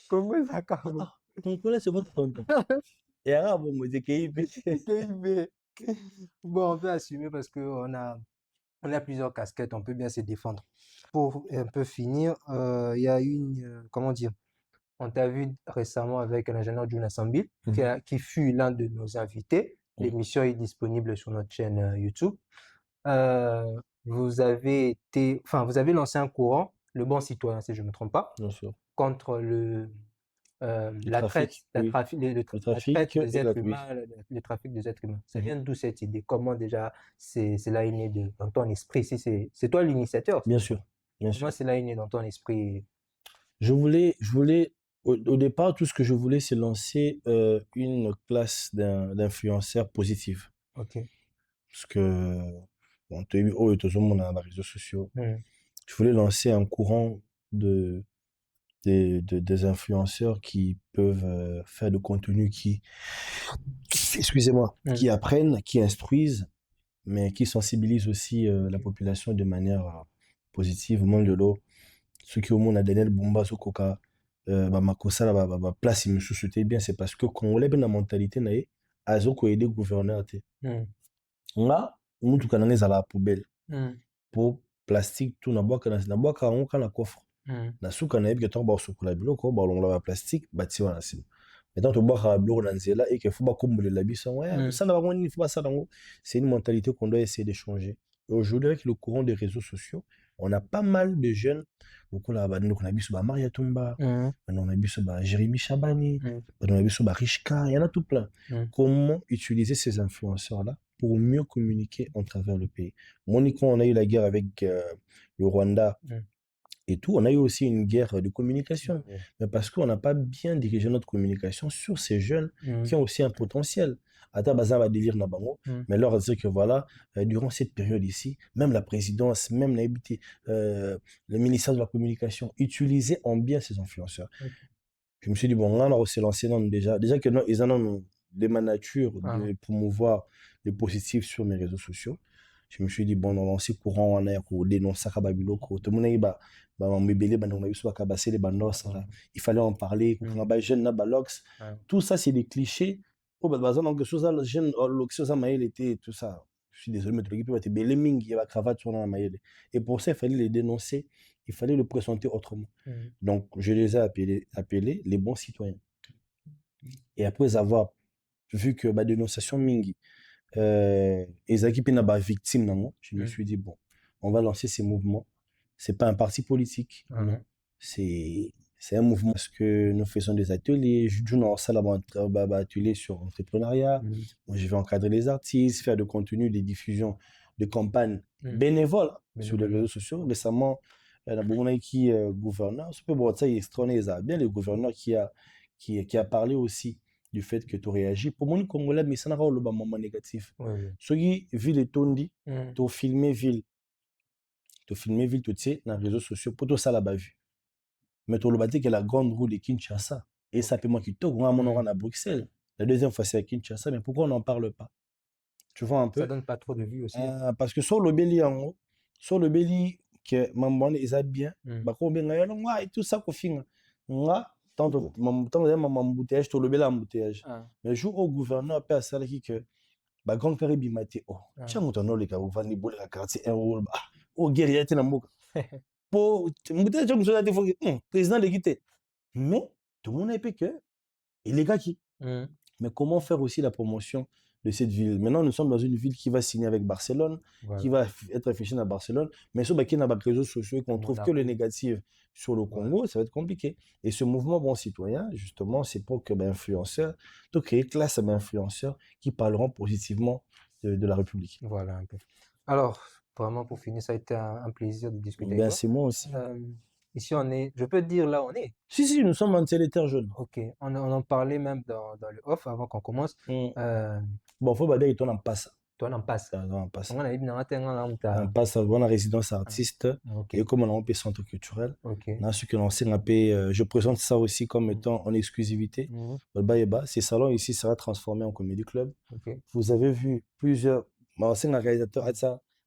Comment ça, Carlo? Donc, là, c'est votre tonton. Et là, bon, moi, c'est KIB. Bon, on peut assumer parce qu'on a plusieurs casquettes, on peut bien se défendre. Pour un peu finir, il y a une, comment dire, on t'a vu récemment avec l'ingénieur Jonas Sambil, qui fut l'un de nos invités. L'émission est disponible sur notre chaîne YouTube. Vous avez lancé un courant, le bon citoyen, si je ne me trompe pas, bien sûr, contre la traite des êtres humains, le trafic des êtres humains. Ça vient d'où cette idée? Comment déjà cela est né dans ton esprit? Si c'est toi l'initiateur. Bien sûr. Comment cela est né dans ton esprit? Je voulais, au départ, tout ce que je voulais, c'est lancer une classe d'influenceurs positifs. Ok. Parce que, bon, tu as eu, tout le monde a les réseaux sociaux. Je voulais lancer un courant des influenceurs qui peuvent faire du contenu qui apprennent, qui instruisent, mais qui sensibilisent aussi la population de manière positive. Monde de l'eau, ceux qui au monde a Daniel Bumba, Sokoka, Makosa, place, il me souciait bien, c'est parce que quand on a bien la mentalité, azo ko aider gouverneur te. Nga, on tout canaliser à la poubelle. Pour plastique, tout na bois on kana coffre. Na suka na yebi to ba sukula biloko ba longola ba plastique bati wana sim. Maintenant to boire à biloko na nzela et que faut ba kombolela la biso. Ouais, ça na ba ngoni faut pas ça dango. C'est une mentalité qu'on doit essayer de changer. Et aujourd'hui avec le courant des réseaux sociaux, on a pas mal de jeunes. Beaucoup là, on a biso ba Maria Tumba, on a biso ba Jérémy Chabani, on a biso ba Rishka, il y en a tout plein. Comment utiliser ces influenceurs là pour mieux communiquer en travers le pays? Monique, on a eu la guerre avec le Rwanda et tout, on a eu aussi une guerre de communication. Mais parce qu'on n'a pas bien dirigé notre communication sur ces jeunes qui ont aussi un potentiel. Ata baza va délire na bango, mais leur dire que voilà, durant cette période ici, même la présidence, même le ministère de la communication, utiliser en bien ces influenceurs. Je me suis dit, bon, on va se lancer déjà que non, ils en ont de ma nature de promouvoir le positif sur mes réseaux sociaux. Je me suis dit, bon, on lance courant, on a dénoncer à Babiloko. Tout le monde a dit, il fallait en parler. Tout ça, c'est des clichés. Oh, bah, donc, jeune, tout ça. Je suis désolé, mais tu peux être belleming, il y a la cravate sur la maille. Et pour ça, il fallait les dénoncer, il fallait le présenter autrement. Donc, je les ai appelés les bons citoyens. Et après avoir vu que ma dénonciation mingi, les équipes n'ont pas victime, je me suis dit, bon, on va lancer ces mouvements. C'est pas un parti politique, non. C'est un mouvement parce que nous faisons des ateliers. Je joue dans salle atelier sur l'entrepreneuriat. Moi, je vais encadrer les artistes, faire de contenu, des diffusions de campagnes bénévoles sur les réseaux sociaux. Récemment, qui gouverneur, c'est bon, ça, il est bien le gouverneur qui a parlé aussi du fait que tu réagis. Pour moi, Congolais, mais ça n'a pas le moment négatif. Ceux qui ville et tondi, tu filmer ville. Tu filmer, tu sais, dans les réseaux sociaux, pour tout ça là-bas vu. Mais tu le bâti que la grande roue de Kinshasa, et ça peut moi qui tourne, on à Bruxelles. La deuxième fois, c'est à Kinshasa, mais pourquoi on n'en parle pas? Tu vois un peu? Ça donne pas trop de vues aussi. Parce que sur le Béli, sur le Béli, que maman ils a bien, bah, et tout ça, qu'on finit. Tant maman embouteillage, tout le Béli embouteillage. Mais jour au gouverneur, peut à qui que, bah, grand caribi maté, oh, tiens, on t'en a les gars, on va les bouler à quartier, oh, guerrier, t'es dans le pour président de quitter. Mais tout le monde a que il est gars qui. Mais comment faire aussi la promotion de cette ville? Maintenant, nous sommes dans une ville qui va signer avec Barcelone, qui va être affichée à Barcelone, mais sur qui n'a pas de réseaux sociaux et qu'on trouve que le négatif sur le Congo, ça va être compliqué. Et ce mouvement bon citoyen, justement, c'est pour que influenceurs, donc créer classe d'influenceurs qui parleront positivement de la République. Voilà un peu. Alors, vraiment, pour finir, ça a été un plaisir de discuter avec toi. C'est moi aussi. Ici, on est, je peux te dire là, on est. Si, nous sommes en terre jaune. Ok, on en parlait même dans le off avant qu'on commence. Bon, faut dire que toi, on passe. Toi, on passe. On passe. On passe à la résidence artiste. Et comme on a un centre culturel. Je présente ça aussi comme étant en exclusivité. Ces salons ici sera transformé en comédie club. Vous avez vu plusieurs, c'est un réalisateur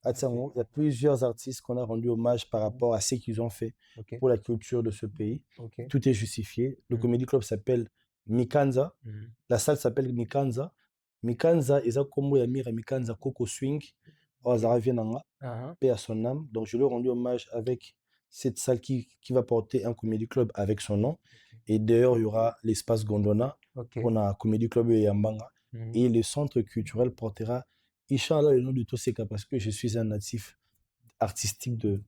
il y a plusieurs artistes qu'on a rendu hommage par rapport à ce qu'ils ont fait pour la culture de ce pays. Tout est justifié. Le comédie club s'appelle Mikanza. La salle s'appelle Mikanza. Mikanza, ils ont comme Yamira Mikanza Coco Swing. Paix à son âme. Donc, je lui ai rendu hommage avec cette salle qui va porter un comédie club avec son nom. Et d'ailleurs, il y aura l'espace Gondona pour un comédie club Yambanga. Et le centre culturel portera Inch'Allah le nom de Toseka parce que je suis un natif artistique du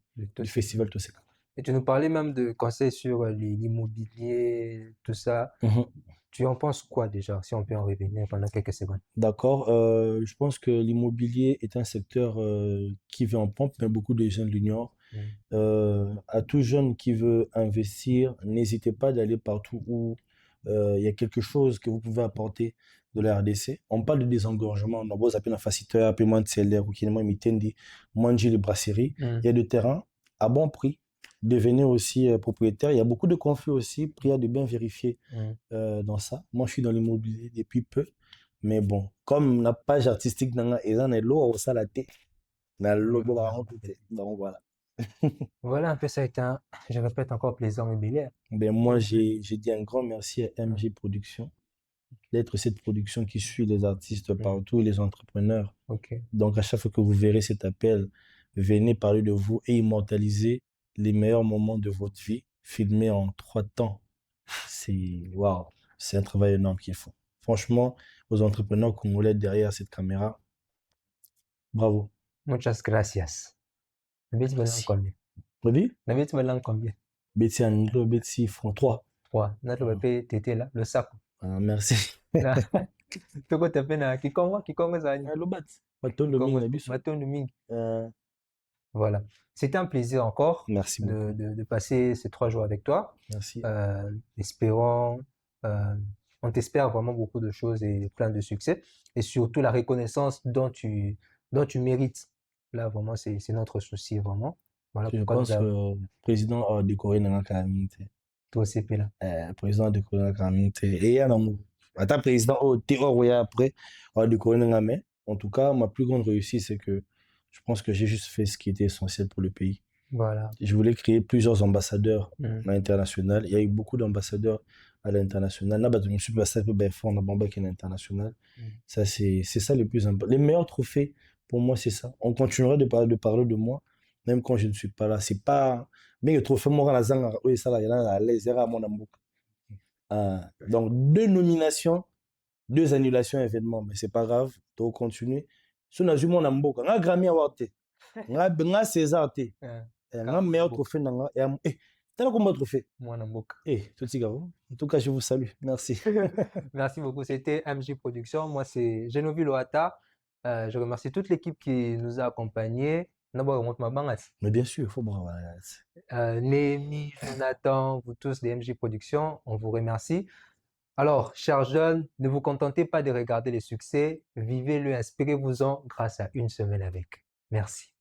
festival Toseka. Et tu nous parlais même de conseils sur l'immobilier, tout ça. Tu en penses quoi déjà, si on peut en revenir pendant quelques secondes? D'accord. Je pense que l'immobilier est un secteur qui va en pompe, mais beaucoup de jeunes l'ignorent. À tout jeune qui veut investir, n'hésitez pas d'aller partout où il y a quelque chose que vous pouvez apporter de la RDC. On parle de désengorgement. On a beau appeler un facilitateur, appeler moins de CLR ou qui est moins mitendi, manger les brasseries. Il y a des terrains à bon prix. Devenez aussi propriétaire. Il y a beaucoup de conflits aussi. Prière de bien vérifier dans ça. Moi, je suis dans l'immobilier depuis peu. Mais bon, comme la page artistique et dans l'eau, ça la tête. Donc voilà. Voilà un peu, ça a été je répète encore, plaisir immobilier. Moi, j'ai dit un grand merci à MJ Productions d'être cette production qui suit les artistes partout et les entrepreneurs. Donc, à chaque fois que vous verrez cet appel, venez parler de vous et immortaliser les meilleurs moments de votre vie, filmés en 3 temps. Waouh, c'est un travail énorme qu'ils font. Franchement, aux entrepreneurs congolais derrière cette caméra, bravo. Muchas gracias. Betty Melang combien? Betty Melang combien? Betty Anglo, Betty font 3. 3. Notre bébé, t'étais là, le sac. Merci. Toko t'appelles Kikongo ça. Le bat. Maton de Ming. Voilà. C'était un plaisir encore. Merci beaucoup. De passer ces 3 jours avec toi. Merci. Espérons, on t'espère vraiment beaucoup de choses et plein de succès. Et surtout la reconnaissance dont tu mérites. Là, vraiment, c'est notre souci, vraiment. Voilà je pense que le président a décoré dans la calamité. Toi, c'est là. Président de Corona Gramite. Et un amour. Attends, président, après, de Corona Gramite. En tout cas, ma plus grande réussite, c'est que je pense que j'ai juste fait ce qui était essentiel pour le pays. Voilà. Je voulais créer plusieurs ambassadeurs à l'international. Il y a eu beaucoup d'ambassadeurs à l'international. Là, je me suis passé un peu fort dans l'international. Ça, c'est ça le plus important. Les meilleurs trophées, pour moi, c'est ça. On continuera de parler de moi, même quand je ne suis pas là. C'est pas, mais le trophée, moi, la zanga, oui, ça, là, il y a les erreurs à mon amour. Donc, 2 nominations, 2 annulations événements, mais c'est pas grave, tu continues. Si on a vu mon amour, on a Grammy Award, on a César, on a meilleur trophée, t'as combien de trophées? Mon amour. Tout de en tout cas, je vous salue. Merci. Merci beaucoup. C'était MJ Production. Moi, c'est Genovi Loata. Je remercie toute l'équipe qui nous a accompagnés. Mais bien sûr, il faut bravo. Némi, Jonathan, vous tous des MJ Productions, on vous remercie. Alors, chers jeunes, ne vous contentez pas de regarder les succès, vivez-le, inspirez-vous-en grâce à Une Semaine avec. Merci.